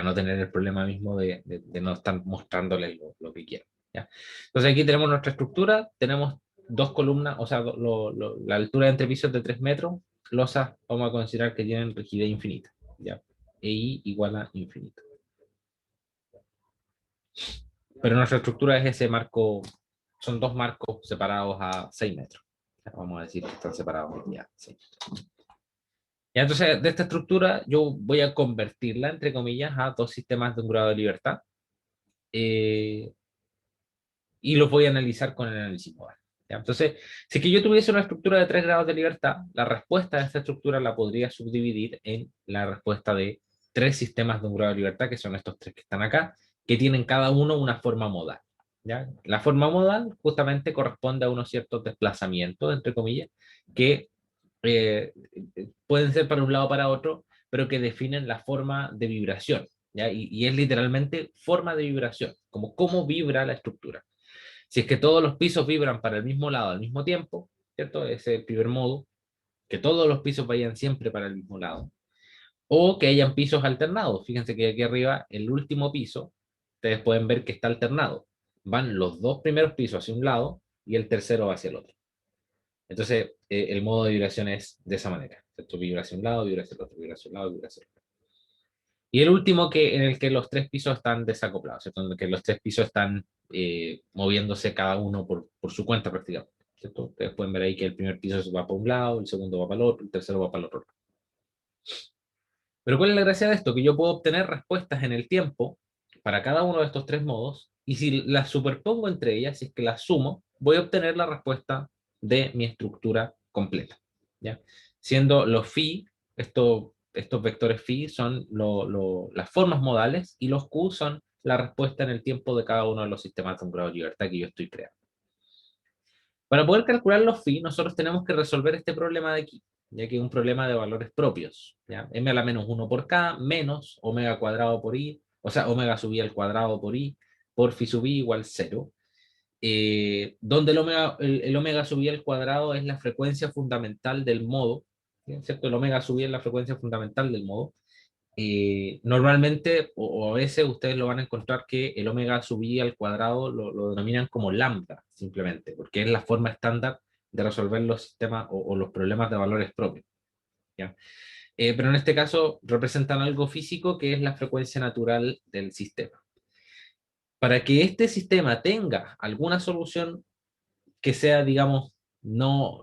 no tener el problema mismo de no estar mostrándoles lo que quiero. ¿Ya? Entonces aquí tenemos nuestra estructura, tenemos 2 columnas, o sea, la altura de entre pisos de 3 metros, losas vamos a considerar que tienen rigidez infinita, ¿ya? I igual a infinito. Pero nuestra estructura es ese marco, son 2 marcos separados a 6 metros. Vamos a decir que están separados ya 6 metros. Ya, entonces, de esta estructura yo voy a convertirla, entre comillas, a 2 sistemas de un grado de libertad. Y los voy a analizar con el análisis modal. ¿Ya? Entonces, si es que yo tuviese una estructura de 3 grados de libertad, la respuesta de esta estructura la podría subdividir en la respuesta de 3 sistemas de un grado de libertad, que son estos 3 que están acá, que tienen cada uno una forma modal. ¿Ya? La forma modal justamente corresponde a unos ciertos desplazamientos, entre comillas, que pueden ser para un lado o para otro, pero que definen la forma de vibración. ¿Ya? Y es literalmente forma de vibración, como cómo vibra la estructura. Si es que todos los pisos vibran para el mismo lado al mismo tiempo, ¿cierto? Ese es el primer modo, que todos los pisos vayan siempre para el mismo lado. O que hayan pisos alternados. Fíjense que aquí arriba, el último piso, ustedes pueden ver que está alternado. Van los 2 primeros pisos hacia un lado y el tercero hacia el otro. Entonces, el modo de vibración es de esa manera. ¿Cierto? Vibra hacia un lado, vibra hacia el otro, vibra hacia un lado, vibra hacia el otro. Y el último en el que los 3 pisos están desacoplados, ¿cierto? En el que los 3 pisos están moviéndose cada uno por su cuenta prácticamente, ¿cierto? Ustedes pueden ver ahí que el primer piso va para un lado, el segundo va para el otro, el tercero va para el otro. Pero ¿cuál es la gracia de esto? Que yo puedo obtener respuestas en el tiempo para cada uno de estos 3 modos, y si las superpongo entre ellas, si es que las sumo, voy a obtener la respuesta de mi estructura completa, ¿ya? Siendo los phi, estos vectores phi son las formas modales y los q son la respuesta en el tiempo de cada uno de los sistemas de un grado de libertad que yo estoy creando. Para poder calcular los phi, nosotros tenemos que resolver este problema de aquí, ya que es un problema de valores propios. ¿Ya? M a la menos 1 por K menos omega cuadrado por I, o sea, omega sub I al cuadrado por I, por phi sub I igual 0. donde el omega sub i al cuadrado es la frecuencia fundamental del modo, ¿cierto? El omega sub i es la frecuencia fundamental del modo. Normalmente, o a veces ustedes lo van a encontrar que el omega sub i al cuadrado lo denominan como lambda, simplemente, porque es la forma estándar de resolver los sistemas o los problemas de valores propios. ¿Ya? Pero en este caso representan algo físico que es la frecuencia natural del sistema. Para que este sistema tenga alguna solución que sea, digamos,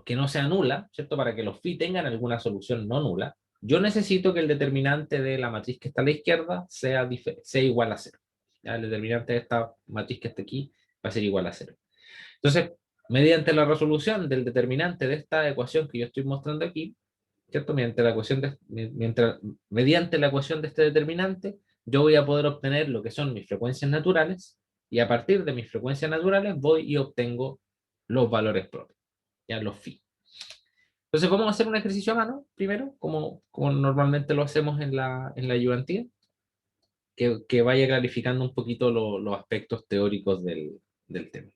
que no sea nula, ¿cierto? Para que los phi tengan alguna solución no nula, yo necesito que el determinante de la matriz que está a la izquierda sea igual a 0. ¿Ya? El determinante de esta matriz que está aquí va a ser igual a 0. Entonces, mediante la resolución del determinante de esta ecuación que yo estoy mostrando aquí, ¿cierto? Mediante la ecuación de este determinante, yo voy a poder obtener lo que son mis frecuencias naturales, y a partir de mis frecuencias naturales voy y obtengo los valores propios, ya los phi. Entonces vamos a hacer un ejercicio a mano, primero, como normalmente lo hacemos en la ayudantía, que vaya clarificando un poquito los aspectos teóricos del tema.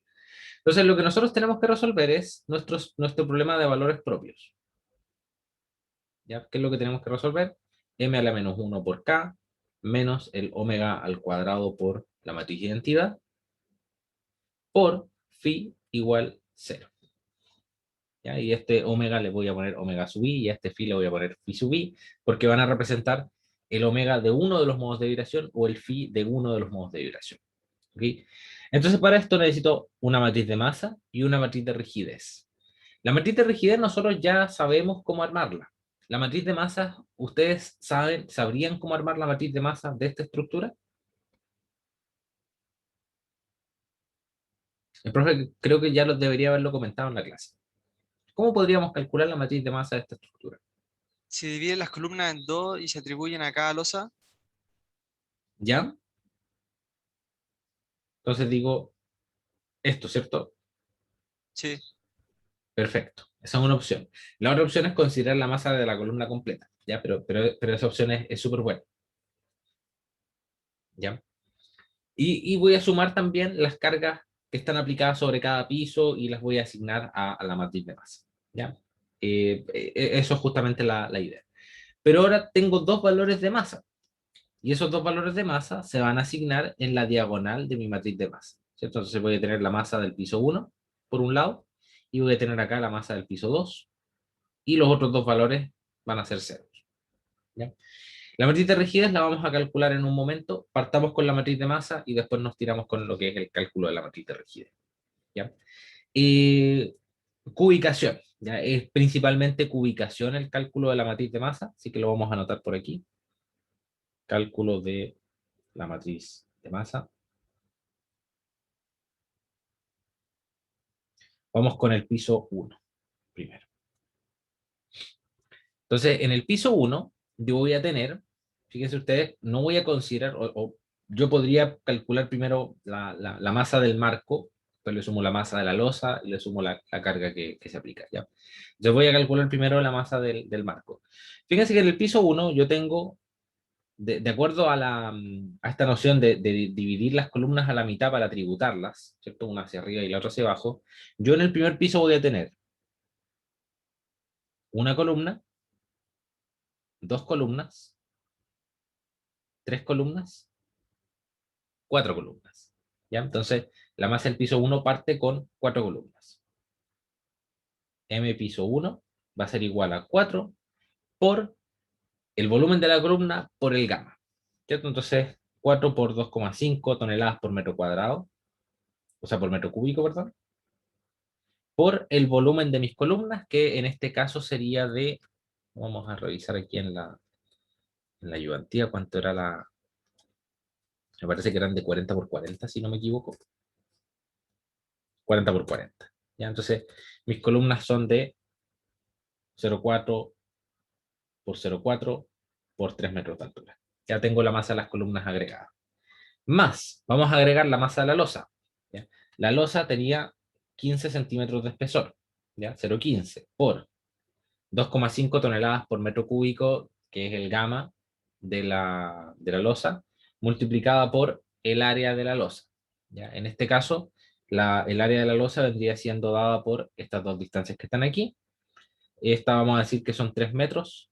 Entonces lo que nosotros tenemos que resolver es nuestro problema de valores propios. ¿Ya? ¿Qué es lo que tenemos que resolver? M a la menos 1 por K, menos el omega al cuadrado por la matriz de identidad, por phi igual 0. ¿Ya? Y este omega le voy a poner omega sub i, y a este phi le voy a poner phi sub i, porque van a representar el omega de uno de los modos de vibración o el phi de uno de los modos de vibración. ¿Okay? Entonces para esto necesito una matriz de masa y una matriz de rigidez. La matriz de rigidez nosotros ya sabemos cómo armarla. La matriz de masa, ¿ustedes sabrían cómo armar la matriz de masa de esta estructura? El profe creo que ya debería haberlo comentado en la clase. ¿Cómo podríamos calcular la matriz de masa de esta estructura? Se dividen las columnas en dos y se atribuyen a cada losa. ¿Ya? Entonces digo esto, ¿cierto? Sí, Perfecto. Esa es una opción. La otra opción es considerar la masa de la columna completa, ¿ya? Pero esa opción es súper buena. ¿Ya? Y voy a sumar también las cargas que están aplicadas sobre cada piso y las voy a asignar a la matriz de masa. ¿Ya? Eso es justamente la idea. Pero ahora tengo dos valores de masa. Y esos dos valores de masa se van a asignar en la diagonal de mi matriz de masa, ¿cierto? Entonces voy a tener la masa del piso 1 por un lado, y voy a tener acá la masa del piso 2, y los otros dos valores van a ser ceros. ¿Ya? La matriz de rigidez la vamos a calcular en un momento. Partamos con la matriz de masa y después nos tiramos con lo que es el cálculo de la matriz de rigidez. ¿Ya? Cubicación. ¿Ya? Es principalmente cubicación el cálculo de la matriz de masa, así que lo vamos a anotar por aquí. Cálculo de la matriz de masa. Vamos con el piso 1 primero. Entonces, en el piso 1, yo voy a tener, fíjense ustedes, no voy a considerar, yo podría calcular primero la masa del marco, entonces le sumo la masa de la losa y le sumo la carga que se aplica. ¿Ya? Yo voy a calcular primero la masa del marco. Fíjense que en el piso 1 yo tengo, de acuerdo a esta noción de dividir las columnas a la mitad para tributarlas, ¿cierto? Una hacia arriba y la otra hacia abajo, yo en el primer piso voy a tener una columna, dos columnas, tres columnas, cuatro columnas. ¿Ya? Entonces, la masa del piso 1 parte con cuatro columnas. M piso 1 va a ser igual a 4 por el volumen de la columna por el gamma. ¿Cierto? Entonces, 4 por 2,5 toneladas por metro cuadrado, o sea, por metro cúbico, perdón, por el volumen de mis columnas, que en este caso sería de, vamos a revisar aquí en la ayudantía cuánto era me parece que eran de 40 por 40, si no me equivoco. 40 por 40. ¿Ya? Entonces, mis columnas son de 0,4 por 0,4 por 3 metros de altura. Ya tengo la masa de las columnas agregadas. Más, vamos a agregar la masa de la losa. ¿Ya? La losa tenía 15 centímetros de espesor, ¿ya? 0,15 por 2,5 toneladas por metro cúbico, que es el gamma de la losa, multiplicada por el área de la losa. ¿Ya? En este caso, el área de la losa vendría siendo dada por estas dos distancias que están aquí. Esta vamos a decir que son 3 metros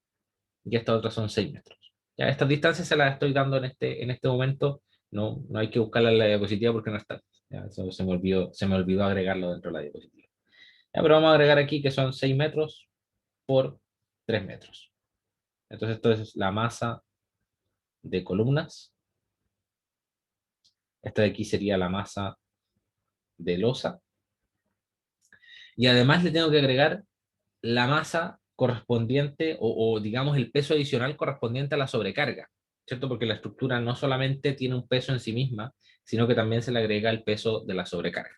y esta otra son 6 metros. Ya, estas distancias se las estoy dando en este momento. No hay que buscarla en la diapositiva porque no está. Ya, eso se me olvidó agregarlo dentro de la diapositiva. Ya, pero vamos a agregar aquí que son 6 metros por 3 metros. Entonces esto es la masa de columnas. Esta de aquí sería la masa de losa. Y además le tengo que agregar la masa correspondiente o digamos el peso adicional correspondiente a la sobrecarga, ¿cierto? Porque la estructura no solamente tiene un peso en sí misma, sino que también se le agrega el peso de la sobrecarga.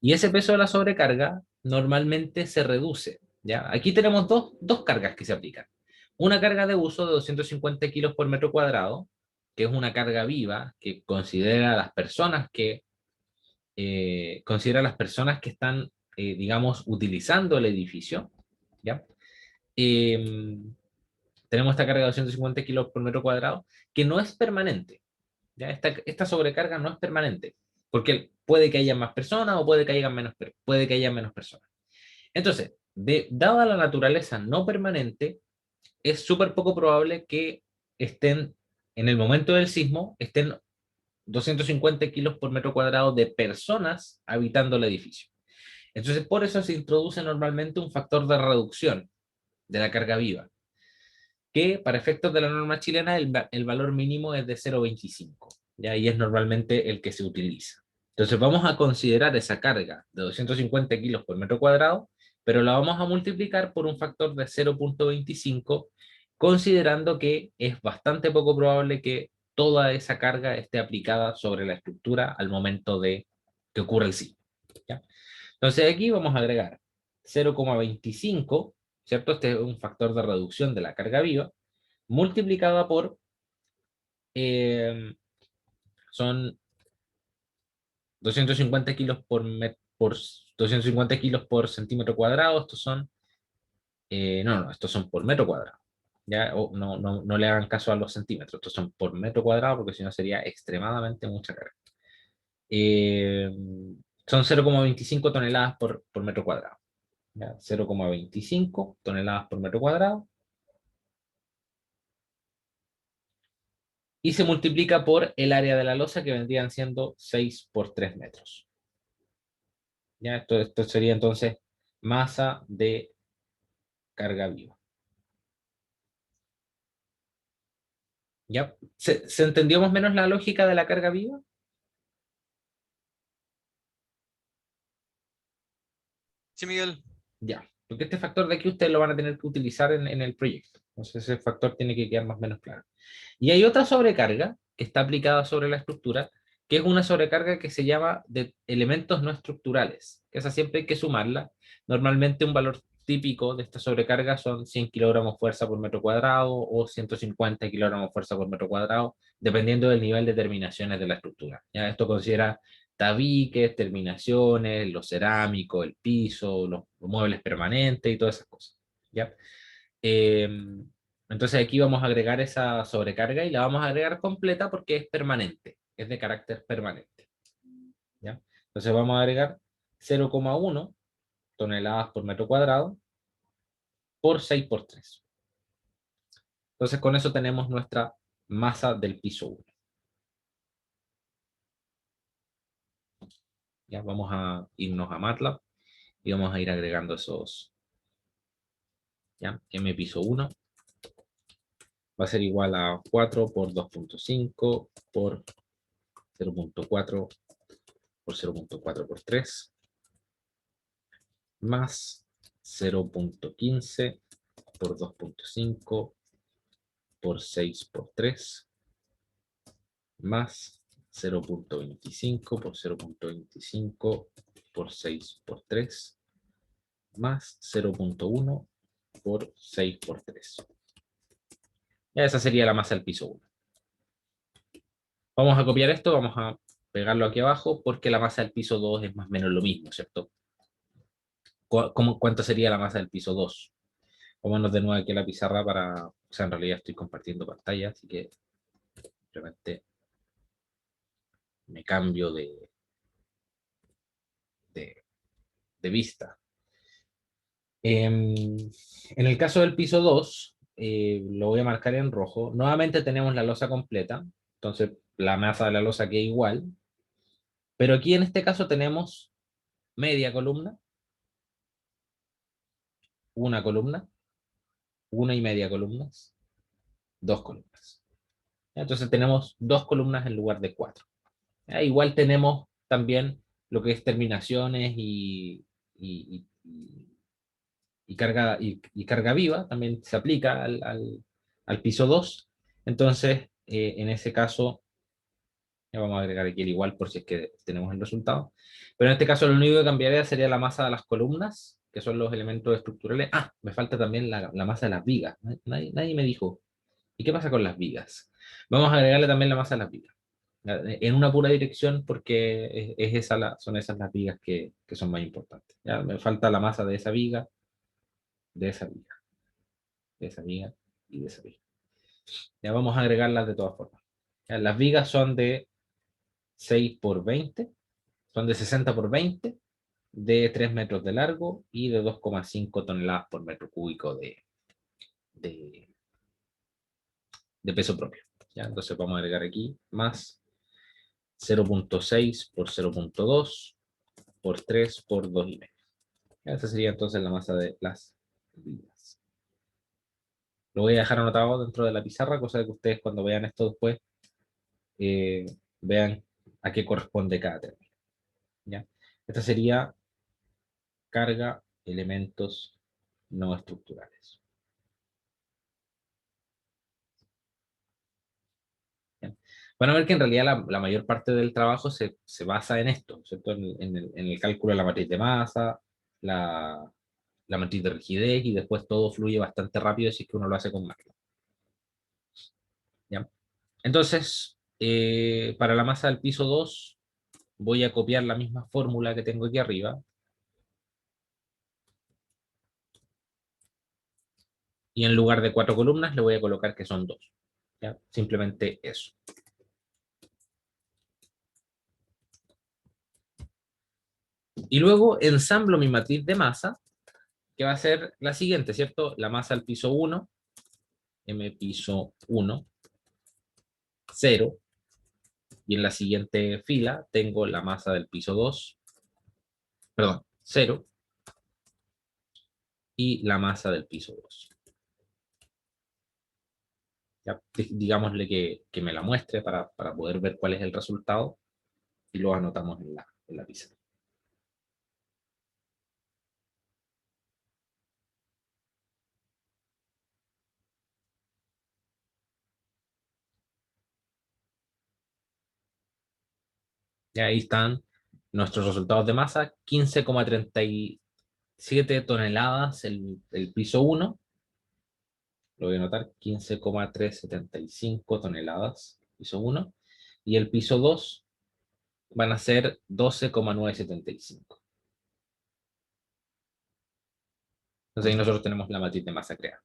Y ese peso de la sobrecarga normalmente se reduce, ¿ya? Aquí tenemos dos cargas que se aplican. Una carga de uso de 250 kilos por metro cuadrado, que es una carga viva que considera a las personas que están, digamos, utilizando el edificio, ¿ya? Tenemos esta carga de 250 kilos por metro cuadrado, que no es permanente, ¿ya? Esta sobrecarga no es permanente, porque puede que haya más personas o puede que haya menos personas. Entonces, dada la naturaleza no permanente, es súper poco probable que estén, en el momento del sismo, estén 250 kilos por metro cuadrado de personas habitando el edificio. Entonces, por eso se introduce normalmente un factor de reducción de la carga viva, que para efectos de la norma chilena el valor mínimo es de 0,25, ¿ya? Y es normalmente el que se utiliza. Entonces vamos a considerar esa carga de 250 kilos por metro cuadrado, pero la vamos a multiplicar por un factor de 0,25, considerando que es bastante poco probable que toda esa carga esté aplicada sobre la estructura al momento de que ocurra el sismo, ¿ya? Entonces aquí vamos a agregar 0,25, ¿cierto? Este es un factor de reducción de la carga viva, multiplicada por, son 250 kilos por 250 kilos por centímetro cuadrado, estos son, estos son por metro cuadrado. ¿Ya? No le hagan caso a los centímetros, estos son por metro cuadrado porque si no sería extremadamente mucha carga. Eh, Son 0,25 toneladas por metro cuadrado. 0,25 toneladas por metro cuadrado. Y se multiplica por el área de la losa, que vendrían siendo 6 por 3 metros. ¿Ya? Esto sería entonces masa de carga viva. ¿Ya? ¿Se entendió más o menos la lógica de la carga viva? Sí, Miguel. Ya, porque este factor de aquí ustedes lo van a tener que utilizar en el proyecto. Entonces ese factor tiene que quedar más o menos claro. Y hay otra sobrecarga que está aplicada sobre la estructura, que es una sobrecarga que se llama de elementos no estructurales, que esa siempre hay que sumarla. Normalmente un valor típico de esta sobrecarga son 100 kilogramos fuerza por metro cuadrado o 150 kilogramos fuerza por metro cuadrado, dependiendo del nivel de terminaciones de la estructura. ¿Ya? Esto considera tabiques, terminaciones, lo cerámico, el piso, los muebles permanentes y todas esas cosas, ¿ya? Entonces aquí vamos a agregar esa sobrecarga y la vamos a agregar completa porque es permanente, es de carácter permanente, ¿ya? Entonces vamos a agregar 0,1 toneladas por metro cuadrado por 6 por 3. Entonces con eso tenemos nuestra masa del piso 1. Ya vamos a irnos a MATLAB y vamos a ir agregando esos. ¿Ya? M piso 1 va a ser igual a 4 por 2.5 por 0.4 por 0.4 por 3 más 0.15 por 2.5 por 6 por 3 más 0.25 por 0.25 por 6 por 3 más 0.1 por 6 por 3. Ya esa sería la masa del piso 1. Vamos a copiar esto, vamos a pegarlo aquí abajo, porque la masa del piso 2 es más o menos lo mismo, ¿cierto? ¿Cuánto sería la masa del piso 2? Vámonos de nuevo aquí a la pizarra para... O sea, en realidad estoy compartiendo pantalla, así que simplemente me cambio vista. En el caso del piso 2, lo voy a marcar en rojo. Nuevamente tenemos la losa completa, entonces la masa de la losa queda igual, pero aquí en este caso tenemos media columna, una columna, una y media columnas, dos columnas. Entonces tenemos dos columnas en lugar de cuatro. Igual tenemos también lo que es terminaciones y, y carga viva, también se aplica al piso 2. Entonces, en ese caso, ya vamos a agregar aquí el igual por si es que tenemos el resultado. Pero en este caso lo único que cambiaría sería la masa de las columnas, que son los elementos estructurales. Ah, me falta también la masa de las vigas. Nadie me dijo, ¿y qué pasa con las vigas? Vamos a agregarle también la masa de las vigas. En una pura dirección porque son esas las vigas que son más importantes. Ya me falta la masa de esa viga, de esa viga, de esa viga y de esa viga. Ya vamos a agregarlas de todas formas. Ya, las vigas son de 6 por 20, son de 60 por 20, de 3 metros de largo y de 2,5 toneladas por metro cúbico de, de peso propio. ¿Ya? Entonces vamos a agregar aquí más 0,6 por 0,2 por 3 por 2,5. Esa sería entonces la masa de las vigas. Lo voy a dejar anotado dentro de la pizarra, cosa de que ustedes cuando vean esto después eh, vean a qué corresponde cada término. ¿Ya? Esta sería carga, elementos no estructurales. ¿Ya? Van a ver que en realidad la mayor parte del trabajo se basa en esto, ¿cierto? En el cálculo de la matriz de masa, la matriz de rigidez, y después todo fluye bastante rápido si es que uno lo hace con máquina. ¿Ya? Entonces, para la masa del piso 2, voy a copiar la misma fórmula que tengo aquí arriba, y en lugar de 4 columnas le voy a colocar que son 2. ¿Ya? Simplemente eso. Y luego ensamblo mi matriz de masa, que va a ser la siguiente, ¿cierto? La masa al piso 1, M piso 1, 0, y en la siguiente fila tengo la masa del piso 2, perdón, 0, y la masa del piso 2. Ya, digámosle que me la muestre para poder ver cuál es el resultado, y lo anotamos en la pizarra. Y ahí están nuestros resultados de masa: 15,37 toneladas el piso 1, lo voy a anotar, 15,375 toneladas, piso 1, y el piso 2 van a ser 12,975. Entonces ahí nosotros tenemos la matriz de masa creada.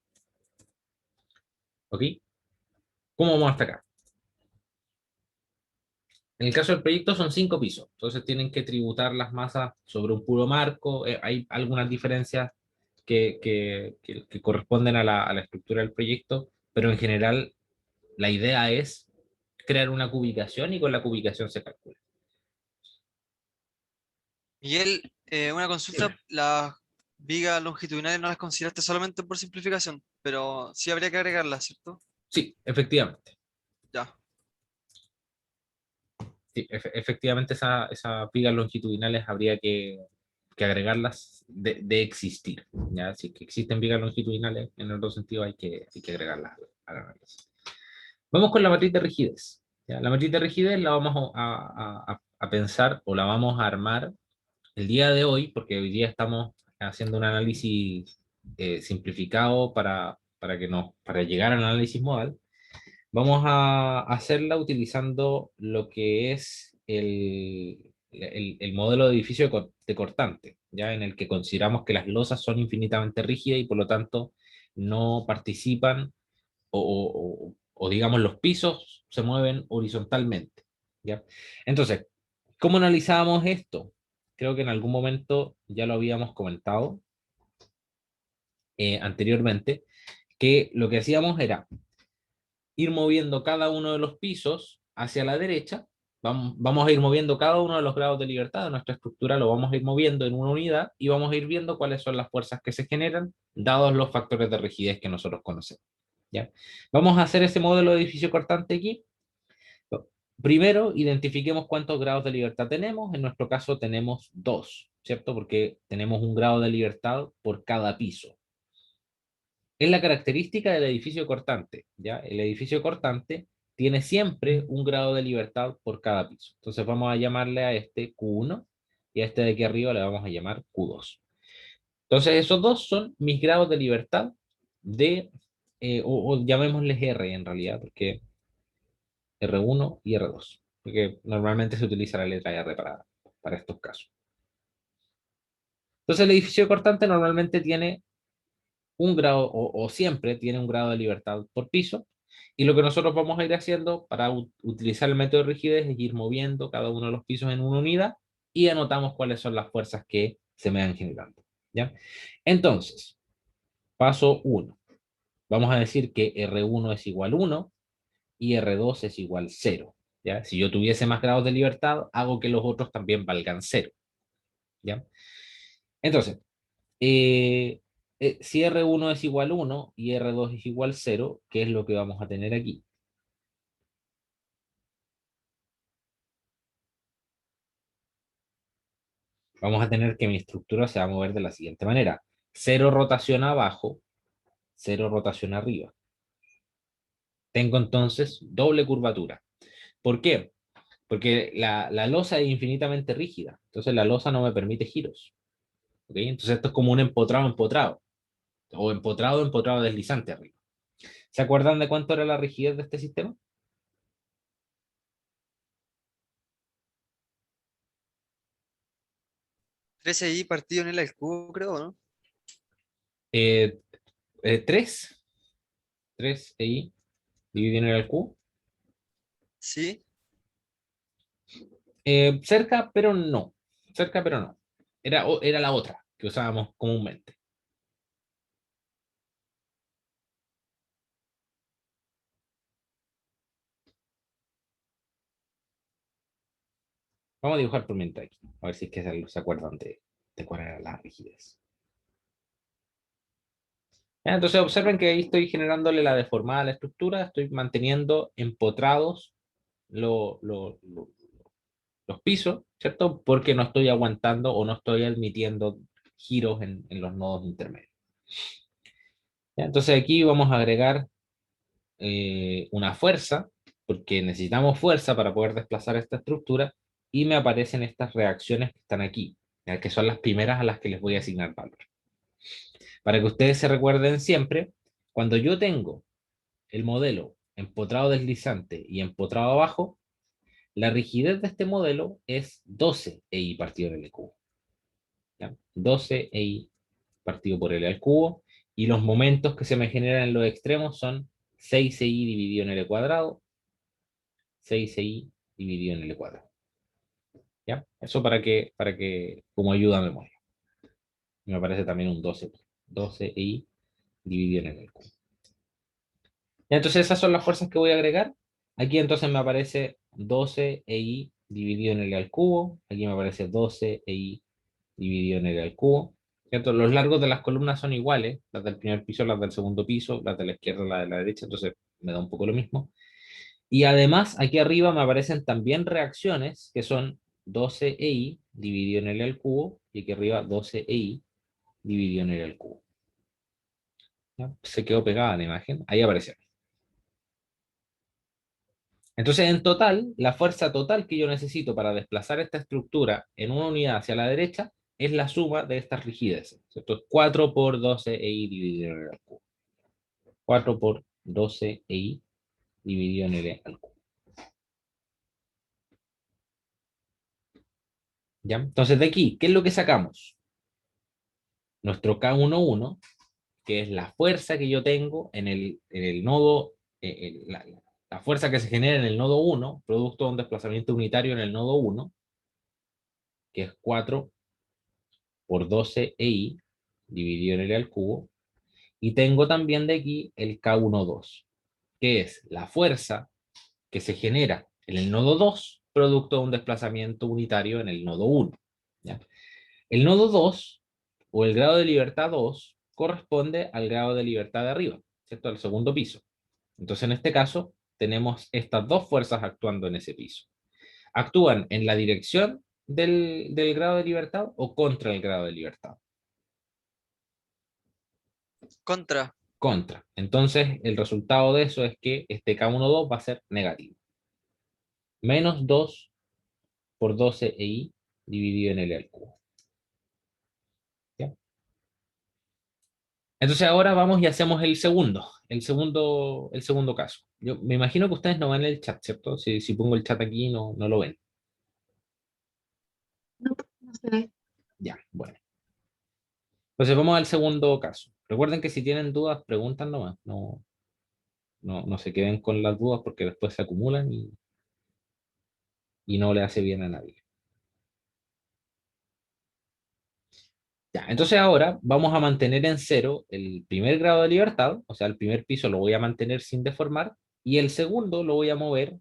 ¿Ok? ¿Cómo vamos hasta acá? En el caso del proyecto son 5 pisos, entonces tienen que tributar las masas sobre un puro marco. Hay algunas diferencias que corresponden a la estructura del proyecto, pero en general la idea es crear una cubicación y con la cubicación se calcula. Miguel, una consulta, Dime. las vigas longitudinales no las consideraste solamente por simplificación, pero sí habría que agregarlas, ¿cierto? Sí, efectivamente. Ya. Sí, efectivamente esas vigas longitudinales habría que agregarlas de existir. ¿Ya? Si que existen vigas longitudinales, en el otro sentido hay que agregarlas al análisis. Vamos con la matriz de rigidez. ¿Ya? La matriz de rigidez la vamos a pensar, o la vamos a armar el día de hoy, porque hoy día estamos haciendo un análisis simplificado para llegar al análisis modal. Vamos a hacerla utilizando lo que es el modelo de edificio de cortante, ¿ya? En el que consideramos que las losas son infinitamente rígidas y por lo tanto no participan, o digamos los pisos se mueven horizontalmente, ¿ya? Entonces, ¿cómo analizábamos esto? creo que en algún momento ya lo habíamos comentado anteriormente, que lo que hacíamos era ir moviendo cada uno de los pisos hacia la derecha. Vamos a ir moviendo cada uno de los grados de libertad de nuestra estructura, lo vamos a ir moviendo en una unidad y vamos a ir viendo cuáles son las fuerzas que se generan, dados los factores de rigidez que nosotros conocemos. ¿Ya? Vamos a hacer ese modelo de edificio cortante aquí. Primero, identifiquemos cuántos grados de libertad tenemos. En nuestro caso tenemos 2, ¿cierto? Porque tenemos un grado de libertad por cada piso. Es la característica del edificio cortante, ¿ya? El edificio cortante tiene siempre un grado de libertad por cada piso. Entonces vamos a llamarle a este Q1 y a este de aquí arriba le vamos a llamar Q2. Entonces esos dos son mis grados de libertad de, o llamémosles R en realidad, porque R1 y R2, porque normalmente se utiliza la letra R para estos casos. Entonces el edificio cortante normalmente tiene un grado, o siempre tiene un grado de libertad por piso, y lo que nosotros vamos a ir haciendo para utilizar el método de rigidez es ir moviendo cada uno de los pisos en una unidad y anotamos cuáles son las fuerzas que se me van generando, ¿ya? Entonces, paso 1. Vamos a decir que R1 es igual a 1 y R2 es igual a 0, ¿ya? Si yo tuviese más grados de libertad, hago que los otros también valgan 0, ¿ya? Entonces, si R1 es igual a 1 y R2 es igual a 0, ¿qué es lo que vamos a tener aquí? Vamos a tener que mi estructura se va a mover de la siguiente manera. 0 rotación abajo, 0 rotación arriba. Tengo entonces doble curvatura. ¿Por qué? Porque la losa es infinitamente rígida. Entonces la losa no me permite giros. ¿Okay? Entonces esto es como un empotrado empotrado. O empotrado empotrado deslizante arriba. ¿Se acuerdan de cuánto era la rigidez de este sistema? 13i partido en el al cubo, creo, ¿no? 3. 3 EI dividido en el Q. Sí. Cerca, pero no. Cerca, pero no. Era la otra que usábamos comúnmente. Vamos a dibujar por mientras aquí. A ver si es que se acuerdan de cuál era la rigidez. Ya, entonces observen que ahí estoy generándole la deformada a la estructura. Estoy manteniendo empotrados los pisos, ¿cierto? Porque no estoy aguantando o no estoy admitiendo giros en los nodos intermedios. Ya, entonces aquí vamos a agregar una fuerza, porque necesitamos fuerza para poder desplazar esta estructura, y me aparecen estas reacciones que están aquí, ya que son las primeras a las que les voy a asignar valor. Para que ustedes se recuerden siempre, cuando yo tengo el modelo empotrado deslizante y empotrado abajo, la rigidez de este modelo es 12 EI partido por L cubo. ¿Ya? 12 EI partido por L al cubo, y los momentos que se me generan en los extremos son 6i dividido en L cuadrado, 6i dividido en L cuadrado. ¿Ya? Eso para que como ayuda a memoria. Me aparece también un 12i dividido en L cubo. ¿Ya? Entonces esas son las fuerzas que voy a agregar. Aquí entonces me aparece 12i dividido en L al cubo. Aquí me aparece 12i dividido en L al cubo. ¿Cierto? Los largos de las columnas son iguales, las del primer piso, las del segundo piso, las de la izquierda, las de la derecha, entonces me da un poco lo mismo. Y además, aquí arriba me aparecen también reacciones que son 12i dividido en L al cubo, y aquí arriba 12i dividido en L al cubo. ¿Ya? Se quedó pegada la imagen, ahí apareció. Entonces, en total, la fuerza total que yo necesito para desplazar esta estructura en una unidad hacia la derecha es la suma de estas rigideces. ¿Cierto? 4 por 12i dividido en L al cubo. 4 por 12i dividido en L al cubo. ¿Ya? Entonces, de aquí, ¿qué es lo que sacamos? Nuestro K11, que es la fuerza que yo tengo en el nodo, la fuerza que se genera en el nodo 1, producto de un desplazamiento unitario en el nodo 1, que es 4 por 12 EI dividido en L al cubo. Y tengo también de aquí el K12, que es la fuerza que se genera en el nodo 2, producto de un desplazamiento unitario en el nodo 1. ¿Ya? El nodo 2, o el grado de libertad 2, corresponde al grado de libertad de arriba, ¿cierto? Al segundo piso. Entonces, en este caso, tenemos estas dos fuerzas actuando en ese piso. ¿Actúan en la dirección del grado de libertad o contra el grado de libertad? Contra. Contra. Entonces, el resultado de eso es que este K12 va a ser negativo. Menos 2 por 12 EI dividido en L al cubo. ¿Ya? Entonces ahora vamos y hacemos el segundo caso. Yo me imagino que ustedes no ven el chat, ¿cierto? Si pongo el chat aquí no lo ven. No, no sé. Ya, bueno. Entonces vamos al segundo caso. Recuerden que si tienen dudas, preguntan nomás. No se queden con las dudas porque después se acumulan y no le hace bien a nadie. Ya, entonces ahora vamos a mantener en cero el primer grado de libertad, o sea, el primer piso lo voy a mantener sin deformar, y el segundo lo voy a mover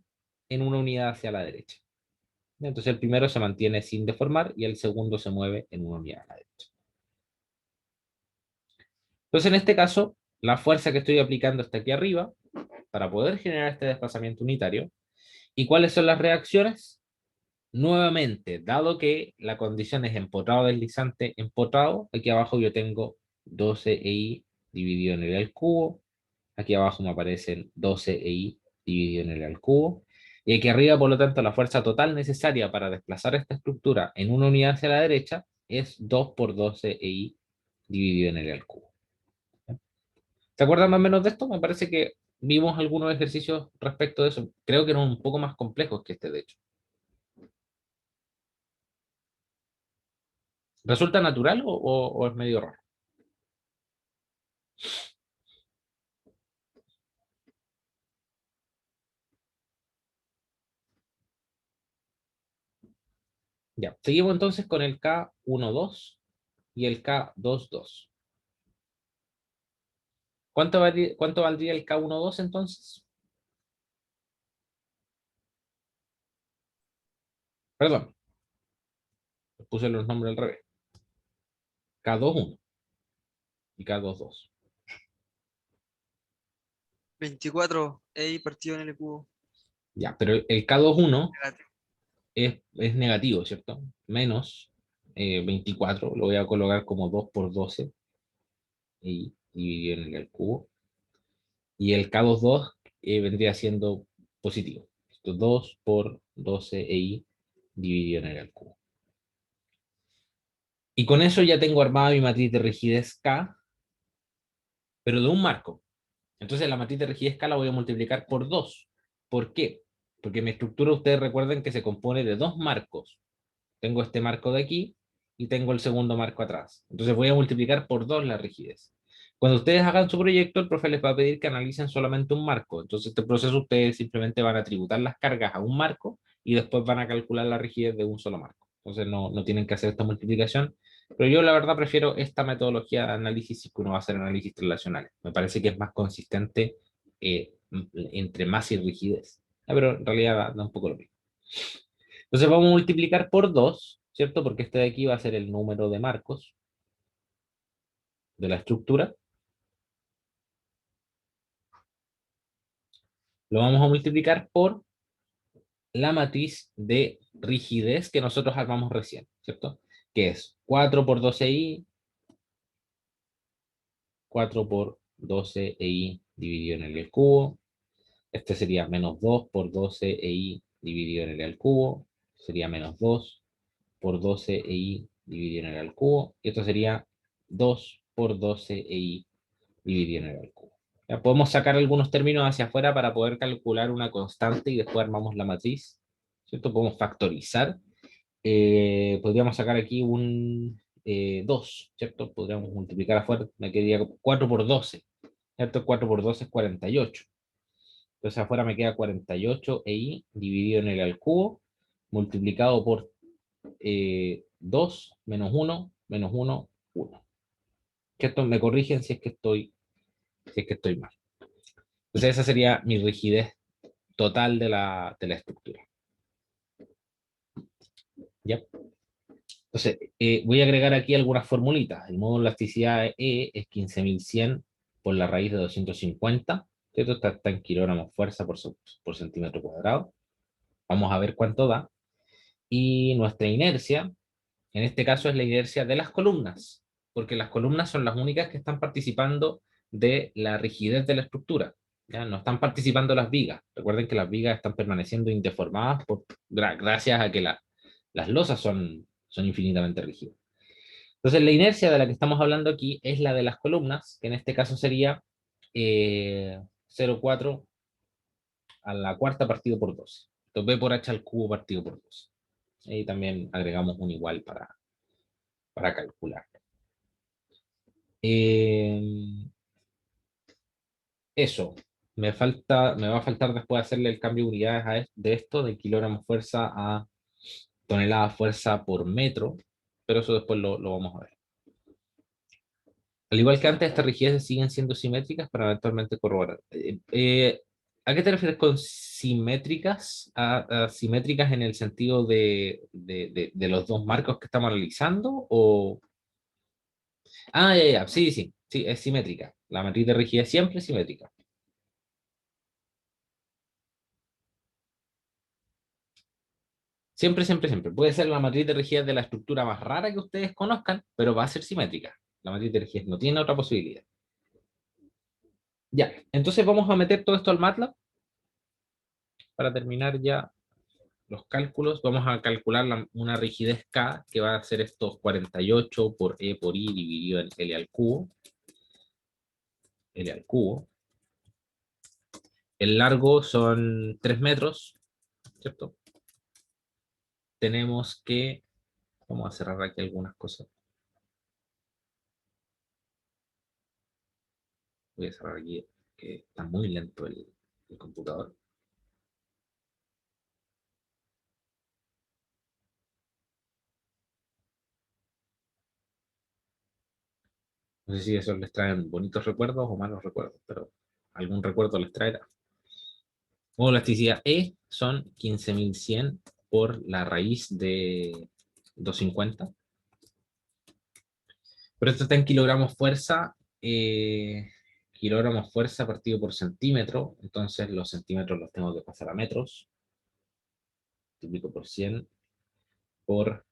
en una unidad hacia la derecha. Entonces el primero se mantiene sin deformar y el segundo se mueve en una unidad a la derecha. Entonces en este caso, la fuerza que estoy aplicando está aquí arriba para poder generar este desplazamiento unitario. ¿Y cuáles son las reacciones? Nuevamente, dado que la condición es empotrado deslizante empotrado, aquí abajo yo tengo 12EI dividido en el al cubo. Aquí abajo me aparecen 12EI dividido en el al cubo. Y aquí arriba, por lo tanto, la fuerza total necesaria para desplazar esta estructura en una unidad hacia la derecha es 2 por 12EI dividido en el al cubo. ¿Se acuerdan más o menos de esto? Me parece que vimos algunos ejercicios respecto de eso. Creo que eran un poco más complejos que este, de hecho. ¿Resulta natural o es medio raro? Ya, seguimos entonces con el K12 y el K22. ¿Cuánto valdría el K12 entonces? Perdón, puse los nombres al revés. K21 y K22. 24 EI partido en L cubo. Ya, pero el K21 Negativo. es negativo, ¿cierto? Menos 24, lo voy a colocar como 2 por 12 y dividido en el cubo. Y el K22 vendría siendo positivo. Esto 2 por 12 EI dividido en el cubo. Y con eso ya tengo armada mi matriz de rigidez K, pero de un marco. Entonces la matriz de rigidez K la voy a multiplicar por 2. ¿Por qué? Porque mi estructura, ustedes recuerden que se compone de dos marcos. Tengo este marco de aquí y tengo el segundo marco atrás. Entonces voy a multiplicar por 2 la rigidez. Cuando ustedes hagan su proyecto, el profe les va a pedir que analicen solamente un marco. Entonces este proceso ustedes simplemente van a tributar las cargas a un marco y después van a calcular la rigidez de un solo marco. Entonces no tienen que hacer esta multiplicación. Pero yo la verdad prefiero esta metodología de análisis si uno va a hacer análisis relacionales. Me parece que es más consistente entre masa y rigidez. Pero en realidad da un poco lo mismo. Entonces vamos a multiplicar por 2, ¿cierto? Porque este de aquí va a ser el número de marcos de la estructura. Lo vamos a multiplicar por la matriz de rigidez que nosotros armamos recién, ¿cierto? Que es 4 por 12i, 4 por 12i dividido en el al cubo. Este sería menos 2 por 12i dividido en el al cubo. Sería menos 2 por 12i dividido en el al cubo. Y esto sería 2 por 12i dividido en el al cubo. Ya podemos sacar algunos términos hacia afuera para poder calcular una constante y después armamos la matriz, ¿cierto? Podemos factorizar. Podríamos sacar aquí un 2, ¿cierto? Podríamos multiplicar afuera, me quedaría 4 por 12, ¿cierto? 4 por 12 es 48. Entonces afuera me queda 48 EI dividido en el al cubo, multiplicado por 2, menos 1, menos 1, 1. Que esto me corrigen si es que estoy mal. Entonces esa sería mi rigidez total de la estructura. ¿Ya? Entonces, voy a agregar aquí algunas formulitas. El módulo de elasticidad E es 15.100 por la raíz de 250. Esto está en kilogramos fuerza por centímetro cuadrado. Vamos a ver cuánto da. Y nuestra inercia, en este caso, es la inercia de las columnas, porque las columnas son las únicas que están participando de la rigidez de la estructura. ¿Ya? No están participando las vigas. Recuerden que las vigas están permaneciendo indeformadas gracias a que las losas son infinitamente rígidas. Entonces, la inercia de la que estamos hablando aquí es la de las columnas, que en este caso sería 0,4 a la cuarta partido por 12. Entonces, B por H al cubo partido por 12. Y también agregamos un igual para calcular. Eso. Me va a faltar después hacerle el cambio de unidades de esto, de kilogramos fuerza a toneladas fuerza por metro, pero eso después lo vamos a ver. Al igual que antes, estas rigidezes siguen siendo simétricas para eventualmente corroborar. ¿A qué te refieres con simétricas? ¿A simétricas en el sentido de los dos marcos que estamos analizando? ¿O? Ah, ya, sí, sí, sí, es simétrica. La matriz de rigidez siempre es simétrica. Siempre, siempre, siempre. Puede ser la matriz de rigidez de la estructura más rara que ustedes conozcan, pero va a ser simétrica. La matriz de rigidez no tiene otra posibilidad. Ya, entonces vamos a meter todo esto al MATLAB para terminar ya los cálculos. Vamos a calcular una rigidez K, que va a ser estos 48 por E por I dividido en L al cubo. L al cubo. El largo son 3 metros, ¿cierto? Tenemos que... Vamos a cerrar aquí algunas cosas. Voy a cerrar aquí, que está muy lento el computador. No sé si eso les traen bonitos recuerdos o malos recuerdos, pero algún recuerdo les traerá. O elasticidad E son 15.100 por la raíz de 250. Pero esto está en kilogramos fuerza. Kilogramos fuerza partido por centímetro. Entonces los centímetros los tengo que pasar a metros. Multiplico por 100 por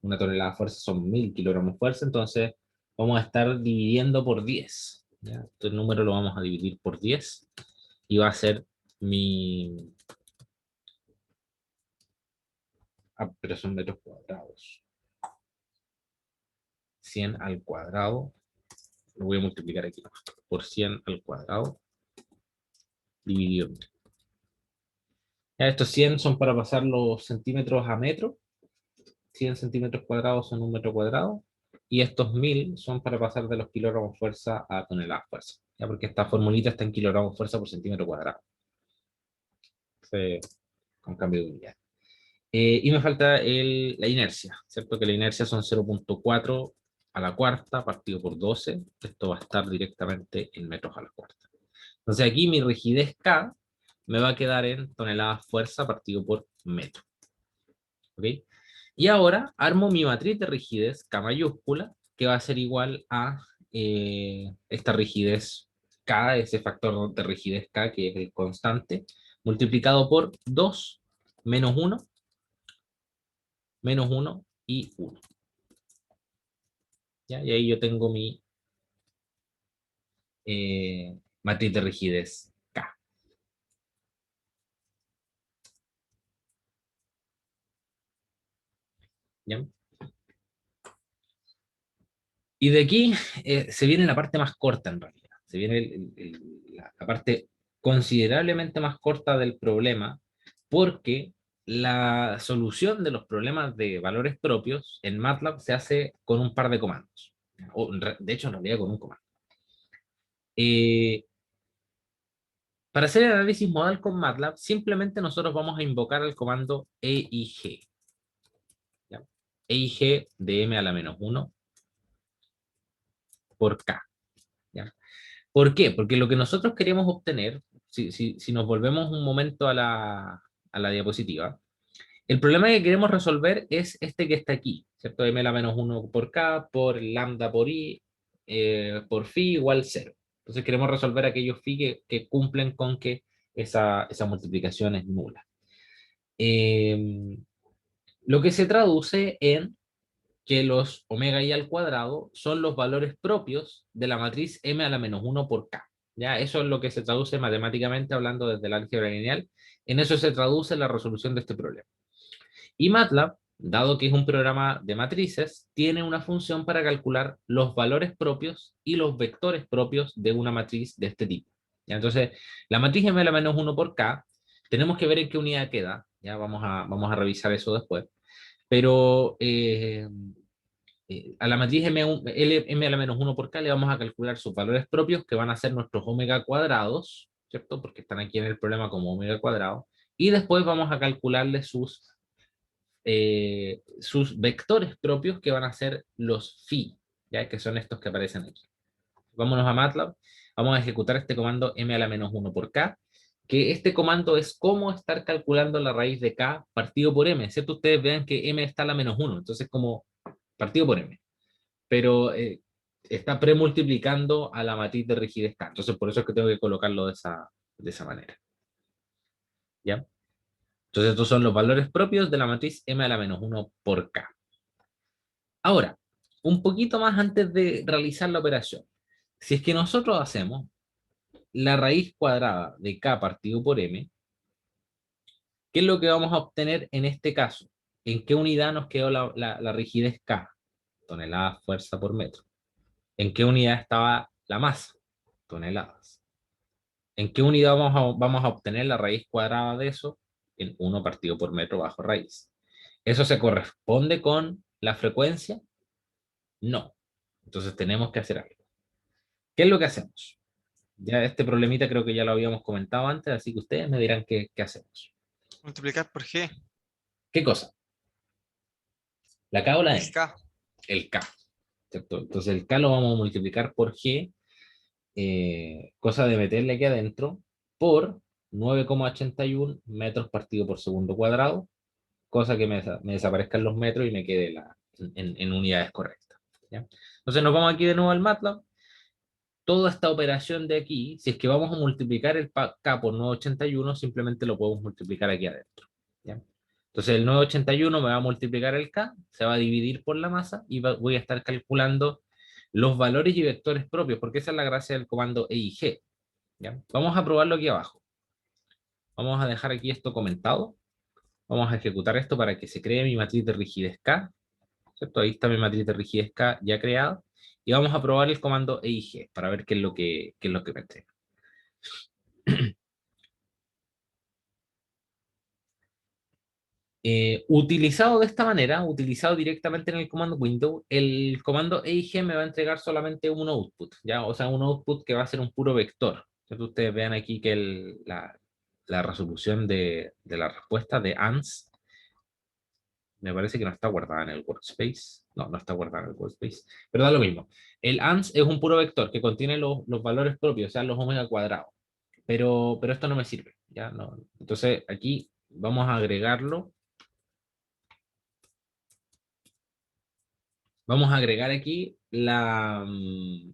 una tonelada de fuerza son 1.000 kilogramos fuerza. Entonces vamos a estar dividiendo por 10. ¿Ya? Este número lo vamos a dividir por 10 y va a ser mi... Ah, pero son metros cuadrados. 100 al cuadrado, lo voy a multiplicar aquí, por 100 al cuadrado, dividido en 1000. Ya estos 100 son para pasar los centímetros a metro, 100 centímetros cuadrados son un metro cuadrado, y estos 1000 son para pasar de los kilogramos fuerza a toneladas fuerza, ya porque esta formulita está en kilogramos fuerza por centímetro cuadrado. Con cambio de unidad. Y me falta la inercia, ¿cierto? Que la inercia son 0,4 a la cuarta partido por 12. Esto va a estar directamente en metros a la cuarta. Entonces aquí mi rigidez K me va a quedar en toneladas fuerza partido por metro. ¿Ok? Y ahora armo mi matriz de rigidez K mayúscula, que va a ser igual a esta rigidez K, ese factor de rigidez K, que es el constante, multiplicado por 2 menos 1 y 1. ¿Ya? Y ahí yo tengo mi matriz de rigidez K. ¿Ya? Y de aquí se viene la parte más corta en realidad. Se viene la parte considerablemente más corta del problema, porque la solución de los problemas de valores propios en MATLAB se hace con un par de comandos. O, de hecho, en realidad con un comando. Para hacer el análisis modal con MATLAB, simplemente nosotros vamos a invocar el comando EIG. ¿Ya? EIG de m a la menos 1 por k. ¿Ya? ¿Por qué? Porque lo que nosotros queremos obtener, si nos volvemos un momento a la diapositiva, el problema que queremos resolver es este que está aquí, ¿cierto? M a la menos 1 por k, por lambda por i, por phi igual 0. Entonces queremos resolver aquellos phi que cumplen con que esa multiplicación es nula. Lo que se traduce en que los omega i al cuadrado son los valores propios de la matriz m a la menos 1 por k. ¿Ya? Eso es lo que se traduce matemáticamente hablando desde el álgebra lineal. En eso se traduce la resolución de este problema. Y MATLAB, dado que es un programa de matrices, tiene una función para calcular los valores propios y los vectores propios de una matriz de este tipo. ¿Ya? Entonces, la matriz m a la menos 1 por k, tenemos que ver en qué unidad queda. Ya vamos a revisar eso después. Pero a la matriz m a la menos 1 por k le vamos a calcular sus valores propios, que van a ser nuestros omega cuadrados, ¿cierto? Porque están aquí en el problema como omega cuadrado. Y después vamos a calcularle sus vectores propios, que van a ser los phi, ¿ya? Que son estos que aparecen aquí. Vámonos a MATLAB, vamos a ejecutar este comando m a la menos 1 por k, que este comando es cómo estar calculando la raíz de k partido por m, ¿cierto? Ustedes vean que m está a la menos 1, entonces como partido por m, pero está premultiplicando a la matriz de rigidez k, entonces por eso es que tengo que colocarlo de esa manera, ¿ya? Entonces estos son los valores propios de la matriz m a la menos 1 por k. Ahora, un poquito más antes de realizar la operación, si es que nosotros hacemos la raíz cuadrada de k partido por m, ¿qué es lo que vamos a obtener en este caso? ¿En qué unidad nos quedó la rigidez k? Toneladas fuerza por metro. ¿En qué unidad estaba la masa? Toneladas. ¿En qué unidad vamos a obtener la raíz cuadrada de eso? En 1 partido por metro bajo raíz. ¿Eso se corresponde con la frecuencia? No. Entonces tenemos que hacer algo. ¿Qué es lo que hacemos? Ya este problemita creo que ya lo habíamos comentado antes, así que ustedes me dirán qué hacemos. Multiplicar por G, ¿Qué cosa? ¿La K o la el M? K. El K. ¿Cierto? Entonces el K lo vamos a multiplicar por G, cosa de meterle aquí adentro, por 9,81 metros partido por segundo cuadrado, cosa que me desaparezcan los metros y me quede en unidades correctas. ¿Ya? Entonces nos vamos aquí de nuevo al MATLAB. Toda esta operación de aquí, si es que vamos a multiplicar el K por 981, simplemente lo podemos multiplicar aquí adentro. ¿Ya? Entonces el 981 me va a multiplicar el K, se va a dividir por la masa y voy a estar calculando los valores y vectores propios, porque esa es la gracia del comando EIG. ¿Ya? Vamos a probarlo aquí abajo. Vamos a dejar aquí esto comentado. Vamos a ejecutar esto para que se cree mi matriz de rigidez K. ¿Cierto? Ahí está mi matriz de rigidez K ya creada. Y vamos a probar el comando EIG para ver qué es lo que me entrega. Utilizado de esta manera, utilizado directamente en el comando window, el comando EIG me va a entregar solamente un output, ¿ya? O sea, un output que va a ser un puro vector. Entonces ustedes vean aquí que la resolución de la respuesta de ANS me parece que no está guardada en el workspace. No, no está guardada en el workspace. Pero da lo mismo. El ANS es un puro vector que contiene los valores propios, o sea, los omega cuadrados. Pero esto no me sirve, ¿ya? No. Entonces aquí vamos a agregarlo. Vamos a agregar aquí un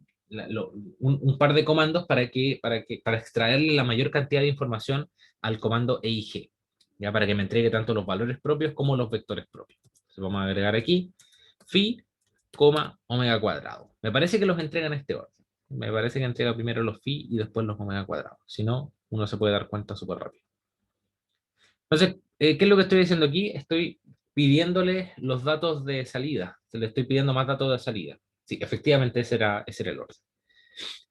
par de comandos para extraerle la mayor cantidad de información al comando EIG, ya para que me entregue tanto los valores propios como los vectores propios. Entonces vamos a agregar aquí phi, omega cuadrado. Me parece que los entrega en este orden. Me parece que entrega primero los phi y después los omega cuadrados. Si no, uno se puede dar cuenta súper rápido. Entonces, ¿qué es lo que estoy diciendo aquí? Estoy pidiéndole los datos de salida. Se le estoy pidiendo más datos de salida. Sí, efectivamente ese era el orden.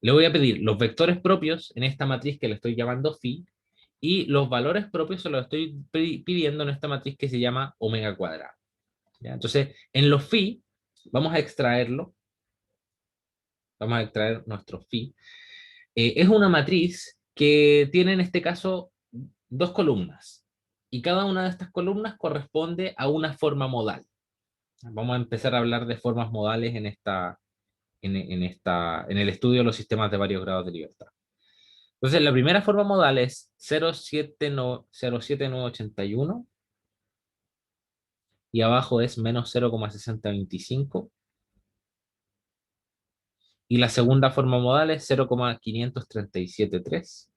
Le voy a pedir los vectores propios en esta matriz que le estoy llamando phi, y los valores propios se los estoy pidiendo en esta matriz que se llama omega cuadrado. ¿Ya? Entonces, en los phi, vamos a extraerlo. Vamos a extraer nuestro phi. Es una matriz que tiene en este caso dos columnas. Y cada una de estas columnas corresponde a una forma modal. Vamos a empezar a hablar de formas modales en el estudio de los sistemas de varios grados de libertad. Entonces, la primera forma modal es 0,7981 y abajo es menos 0,6025. Y la segunda forma modal es 0,5373.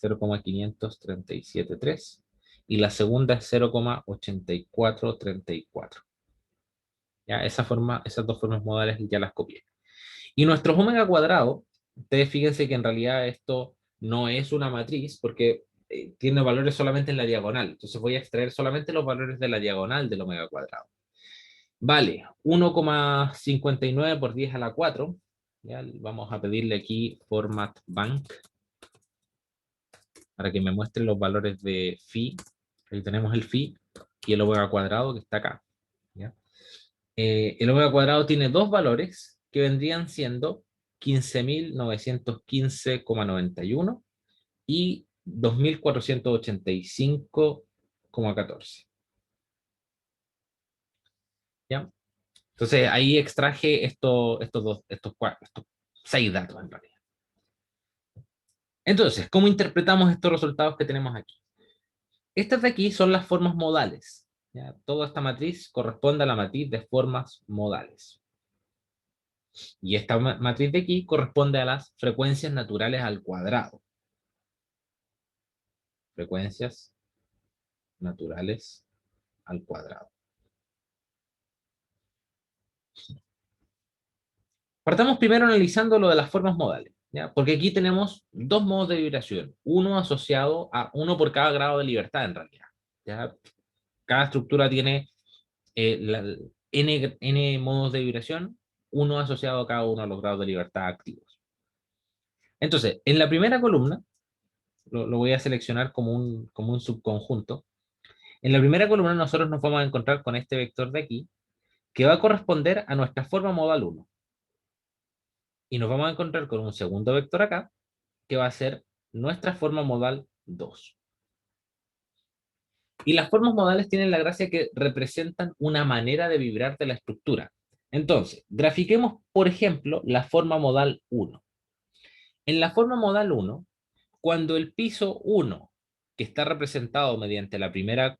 0,5373. Y la segunda es 0,8434. Ya, esas dos formas modales ya las copié. Y nuestros omega cuadrado, ustedes fíjense que en realidad esto no es una matriz porque tiene valores solamente en la diagonal. Entonces voy a extraer solamente los valores de la diagonal del omega cuadrado. Vale, 1,59 por 10 a la 4. Ya, vamos a pedirle aquí format bank para que me muestre los valores de phi. Ahí tenemos el phi y el omega cuadrado que está acá. ¿Ya? El omega cuadrado tiene dos valores que vendrían siendo 15.915,91 y 2.485,14. ¿Ya? Entonces ahí extraje estos 6 datos en realidad. Entonces, ¿cómo interpretamos estos resultados que tenemos aquí? Estas de aquí son las formas modales. ¿Ya? Toda esta matriz corresponde a la matriz de formas modales. Y esta matriz de aquí corresponde a las frecuencias naturales al cuadrado. Frecuencias naturales al cuadrado. Partamos primero analizando lo de las formas modales, ¿ya? Porque aquí tenemos dos modos de vibración, uno asociado a uno por cada grado de libertad en realidad. ¿Ya? Cada estructura tiene n modos de vibración, uno asociado a cada uno de los grados de libertad activos. Entonces, en la primera columna, lo voy a seleccionar como un subconjunto. En la primera columna nosotros nos vamos a encontrar con este vector de aquí, que va a corresponder a nuestra forma modal 1. Y nos vamos a encontrar con un segundo vector acá, que va a ser nuestra forma modal 2. Y las formas modales tienen la gracia que representan una manera de vibrar de la estructura. Entonces, grafiquemos, por ejemplo, la forma modal 1. En la forma modal 1, cuando el piso 1, que está representado mediante la primera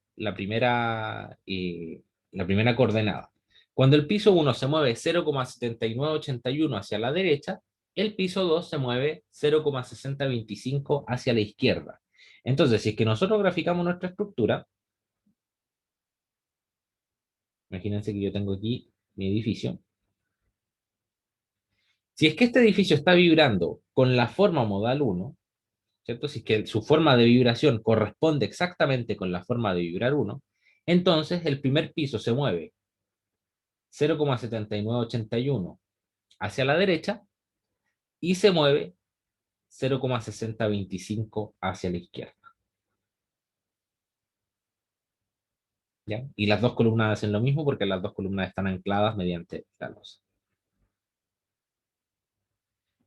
coordenada, cuando el piso 1 se mueve 0,7981 hacia la derecha, el piso 2 se mueve 0,6025 hacia la izquierda. Entonces, si es que nosotros graficamos nuestra estructura, imagínense que yo tengo aquí mi edificio. Si es que este edificio está vibrando con la forma modal 1, ¿cierto? Si es que su forma de vibración corresponde exactamente con la forma de vibrar 1, entonces el primer piso se mueve 0,7981 hacia la derecha y se mueve 0,6025 hacia la izquierda. ¿Ya? Y las dos columnas hacen lo mismo porque las dos columnas están ancladas mediante la losa.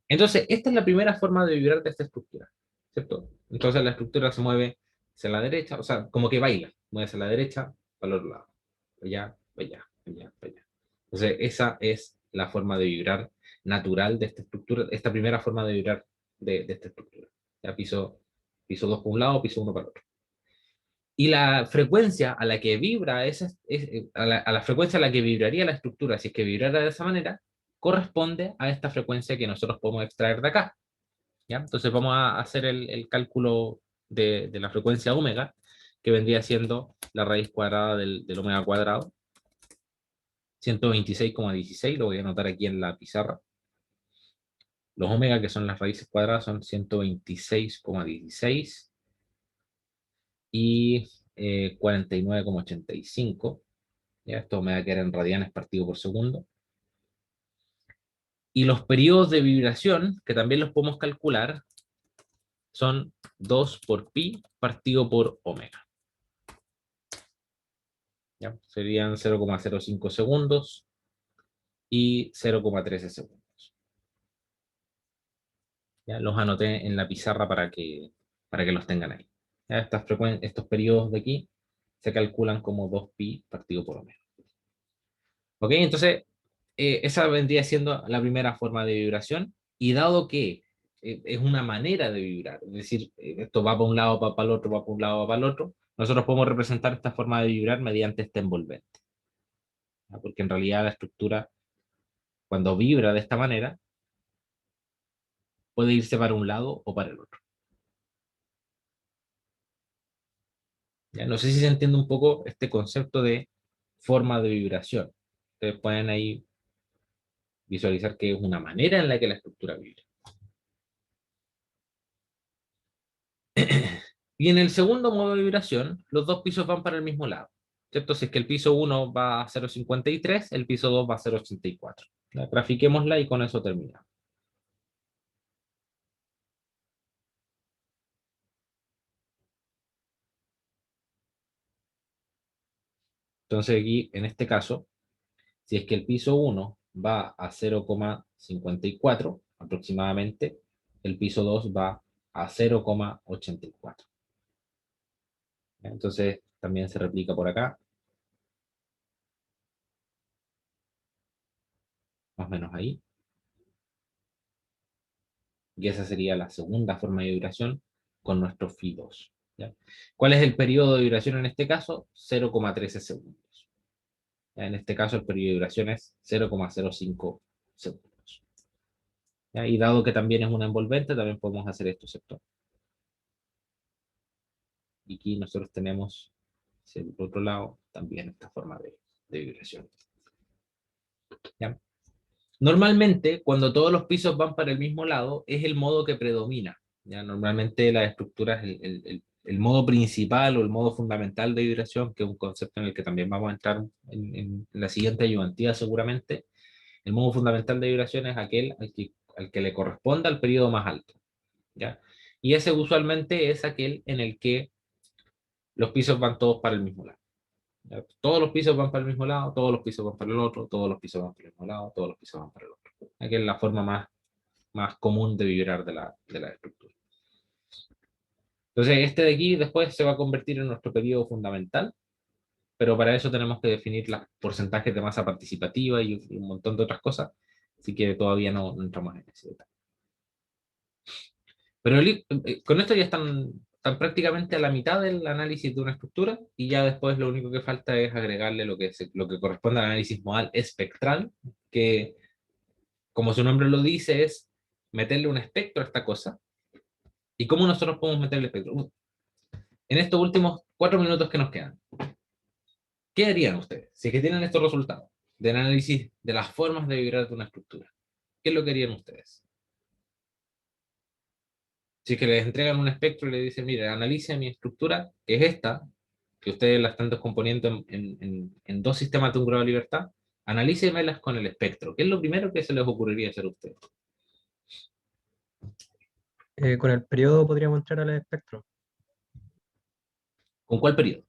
Entonces, esta es la primera forma de vibrar de esta estructura, ¿cierto? Entonces la estructura se mueve hacia la derecha, o sea, como que baila, mueve hacia la derecha, para el otro lado, allá, allá, allá, allá. Entonces, esa es la forma de vibrar natural de esta estructura, esta primera forma de vibrar de esta estructura. Ya piso 2 por un lado, piso 1 para el otro. Y la frecuencia a la que vibra a la frecuencia a la que vibraría la estructura, si es que vibrara de esa manera, corresponde a esta frecuencia que nosotros podemos extraer de acá. ¿Ya? Entonces vamos a hacer el cálculo de la frecuencia omega, que vendría siendo la raíz cuadrada del omega cuadrado. 126,16, lo voy a anotar aquí en la pizarra. Los omega, que son las raíces cuadradas, son 126,16 y 49,85. ¿Ya? Esto me va a quedar en radianes partido por segundo. Y los periodos de vibración, que también los podemos calcular, son 2 por pi partido por omega. ¿Ya? Serían 0,05 segundos y 0,13 segundos. Ya los anoté en la pizarra para que los tengan ahí. Ya estos periodos de aquí se calculan como 2pi partido por omega. ¿Ok? Entonces, esa vendría siendo la primera forma de vibración, y dado que es una manera de vibrar, es decir, esto va para un lado, va para el otro, va para un lado, va para el otro, nosotros podemos representar esta forma de vibrar mediante este envolvente. ¿Ya? Porque en realidad la estructura, cuando vibra de esta manera, puede irse para un lado o para el otro. ¿Ya? No sé si se entiende un poco este concepto de forma de vibración. Ustedes pueden ahí visualizar que es una manera en la que la estructura vibra. Y en el segundo modo de vibración, los dos pisos van para el mismo lado, ¿cierto? Si es que el piso 1 va a 0,53, el piso 2 va a 0,84. Grafiquémosla y con eso terminamos. Entonces aquí, en este caso, si es que el piso 1 va a 0,54 aproximadamente, el piso 2 va a 0,84. Entonces también se replica por acá, más o menos ahí. Y esa sería la segunda forma de vibración con nuestro phi 2. ¿Ya? ¿Cuál es el periodo de vibración en este caso? 0,13 segundos. ¿Ya? En este caso el periodo de vibración es 0,05 segundos. ¿Ya? Y dado que también es una envolvente, también podemos hacer esto, ¿cierto? Y aquí nosotros tenemos, hacia el otro lado, también esta forma de vibración. ¿Ya? Normalmente, cuando todos los pisos van para el mismo lado, es el modo que predomina. ¿Ya? Normalmente las estructuras, el modo principal o el modo fundamental de vibración, que es un concepto en el que también vamos a entrar en la siguiente ayudantía seguramente, el modo fundamental de vibración es aquel al que le corresponda el periodo más alto. ¿Ya? Y ese usualmente es aquel en el que los pisos van todos para el mismo lado. ¿Ya? Todos los pisos van para el mismo lado, todos los pisos van para el otro, todos los pisos van para el mismo lado, todos los pisos van para el otro. Aquí es la forma más común de vibrar de la estructura. Entonces, este de aquí después se va a convertir en nuestro periodo fundamental, pero para eso tenemos que definir los porcentajes de masa participativa y un montón de otras cosas, así que todavía no entramos en ese detalle. Pero con esto ya están prácticamente a la mitad del análisis de una estructura, y ya después lo único que falta es agregarle lo que corresponde al análisis modal espectral, que como su nombre lo dice es meterle un espectro a esta cosa. ¿Y cómo nosotros podemos meterle espectro? En estos últimos 4 minutos que nos quedan, ¿qué harían ustedes si es que tienen estos resultados del análisis de las formas de vibrar de una estructura? ¿Qué es lo que harían ustedes? Si es que les entregan un espectro y les dicen, mire, analice mi estructura, que es esta, que ustedes la están descomponiendo en dos sistemas de un grado de libertad, analícemelas con el espectro. ¿Qué es lo primero que se les ocurriría hacer a ustedes? Con el periodo podríamos entrar al espectro. ¿Con cuál periodo?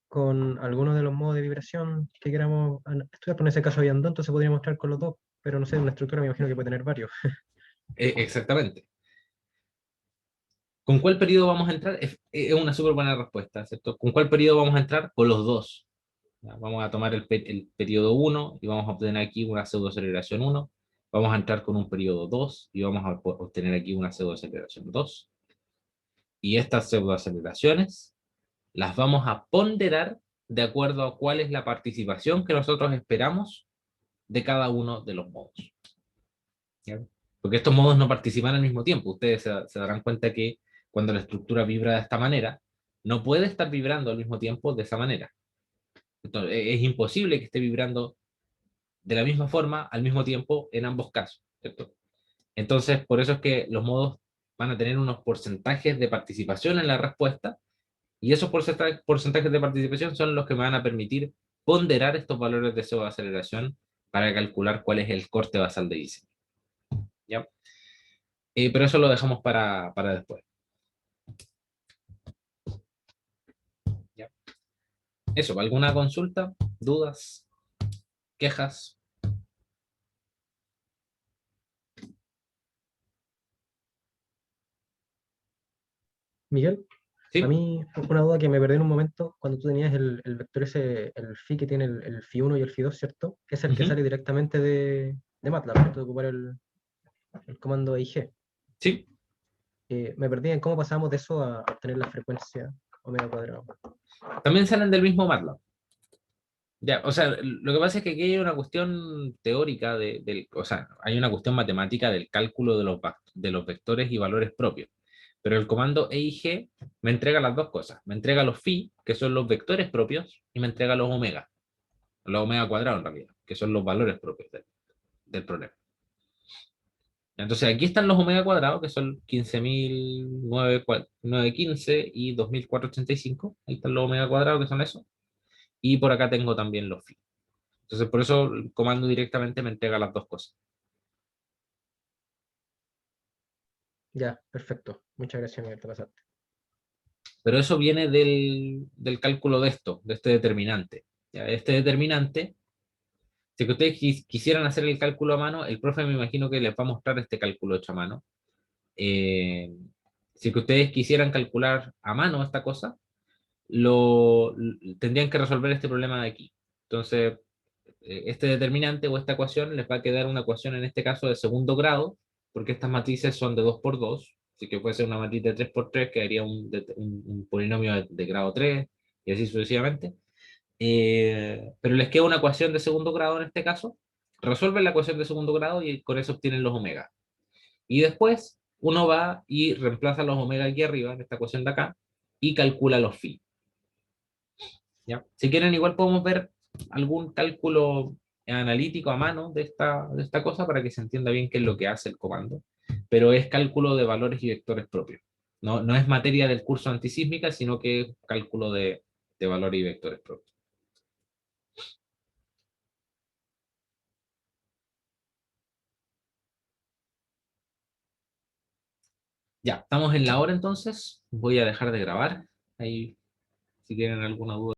Con alguno de los modos de vibración que queramos estudiar, pero en ese caso habían dos, entonces podríamos entrar con los dos, pero no sé, una estructura me imagino que puede tener varios. Exactamente. ¿Con cuál periodo vamos a entrar? Es una súper buena respuesta, ¿cierto? ¿Con cuál periodo vamos a entrar? Con los dos. ¿Ya? Vamos a tomar el periodo 1 y vamos a obtener aquí una pseudoaceleración 1. Vamos a entrar con un periodo 2 y vamos a obtener aquí una pseudoaceleración 2. Y estas pseudoaceleraciones las vamos a ponderar de acuerdo a cuál es la participación que nosotros esperamos de cada uno de los modos. ¿Ya? Porque estos modos no participan al mismo tiempo. Ustedes se darán cuenta que cuando la estructura vibra de esta manera, no puede estar vibrando al mismo tiempo de esa manera. Entonces, es imposible que esté vibrando de la misma forma al mismo tiempo en ambos casos, ¿cierto? Entonces, por eso es que los modos van a tener unos porcentajes de participación en la respuesta, y esos porcentajes de participación son los que me van a permitir ponderar estos valores de pseudoaceleración para calcular cuál es el corte basal de diseño. ¿Ya? Pero eso lo dejamos para después. ¿Ya? Eso, ¿alguna consulta? ¿Dudas? ¿Quejas? Miguel, ¿Sí? a mí una duda que me perdí en un momento, cuando tú tenías el vector ese, el phi que tiene el phi 1 y el phi 2, ¿cierto? Es el que Ujú. sale directamente de MATLAB, ¿cierto? De ocupar el comando EIG. Sí. Me perdí en cómo pasamos de eso a obtener la frecuencia omega cuadrado. También salen del mismo MATLAB. Ya, o sea, lo que pasa es que aquí hay una cuestión teórica o sea, hay una cuestión matemática del cálculo de los vectores y valores propios. Pero el comando EIG me entrega las dos cosas. Me entrega los phi, que son los vectores propios, y me entrega los omega cuadrados en realidad, que son los valores propios del problema. Entonces aquí están los omega cuadrados, que son 15.915 y 2.485. Ahí están los omega cuadrados, que son esos. Y por acá tengo también los phi. Entonces por eso el comando directamente me entrega las dos cosas. Ya, perfecto. Muchas gracias, Miguel, te pasaste. Pero eso viene del cálculo de esto, de este determinante. ¿Ya? Este determinante, si que ustedes quisieran hacer el cálculo a mano, el profe me imagino que les va a mostrar este cálculo hecho a mano. Eh, si que ustedes quisieran calcular a mano esta cosa, tendrían que resolver este problema de aquí. Entonces, este determinante o esta ecuación les va a quedar una ecuación en este caso de segundo grado, porque estas matrices son de 2 por 2, así que puede ser una matriz de 3 por 3, que haría un polinomio de grado 3, y así sucesivamente. Pero les queda una ecuación de segundo grado en este caso, resuelven la ecuación de segundo grado y con eso obtienen los omega. Y después uno va y reemplaza los omega aquí arriba, en esta ecuación de acá, y calcula los phi. ¿Ya? Si quieren, igual podemos ver algún cálculo analítico a mano de esta cosa para que se entienda bien qué es lo que hace el comando, pero es cálculo de valores y vectores propios. No es materia del curso antisísmica, sino que es cálculo de valores y vectores propios. Ya, estamos en la hora entonces. Voy a dejar de grabar. Ahí, si tienen alguna duda.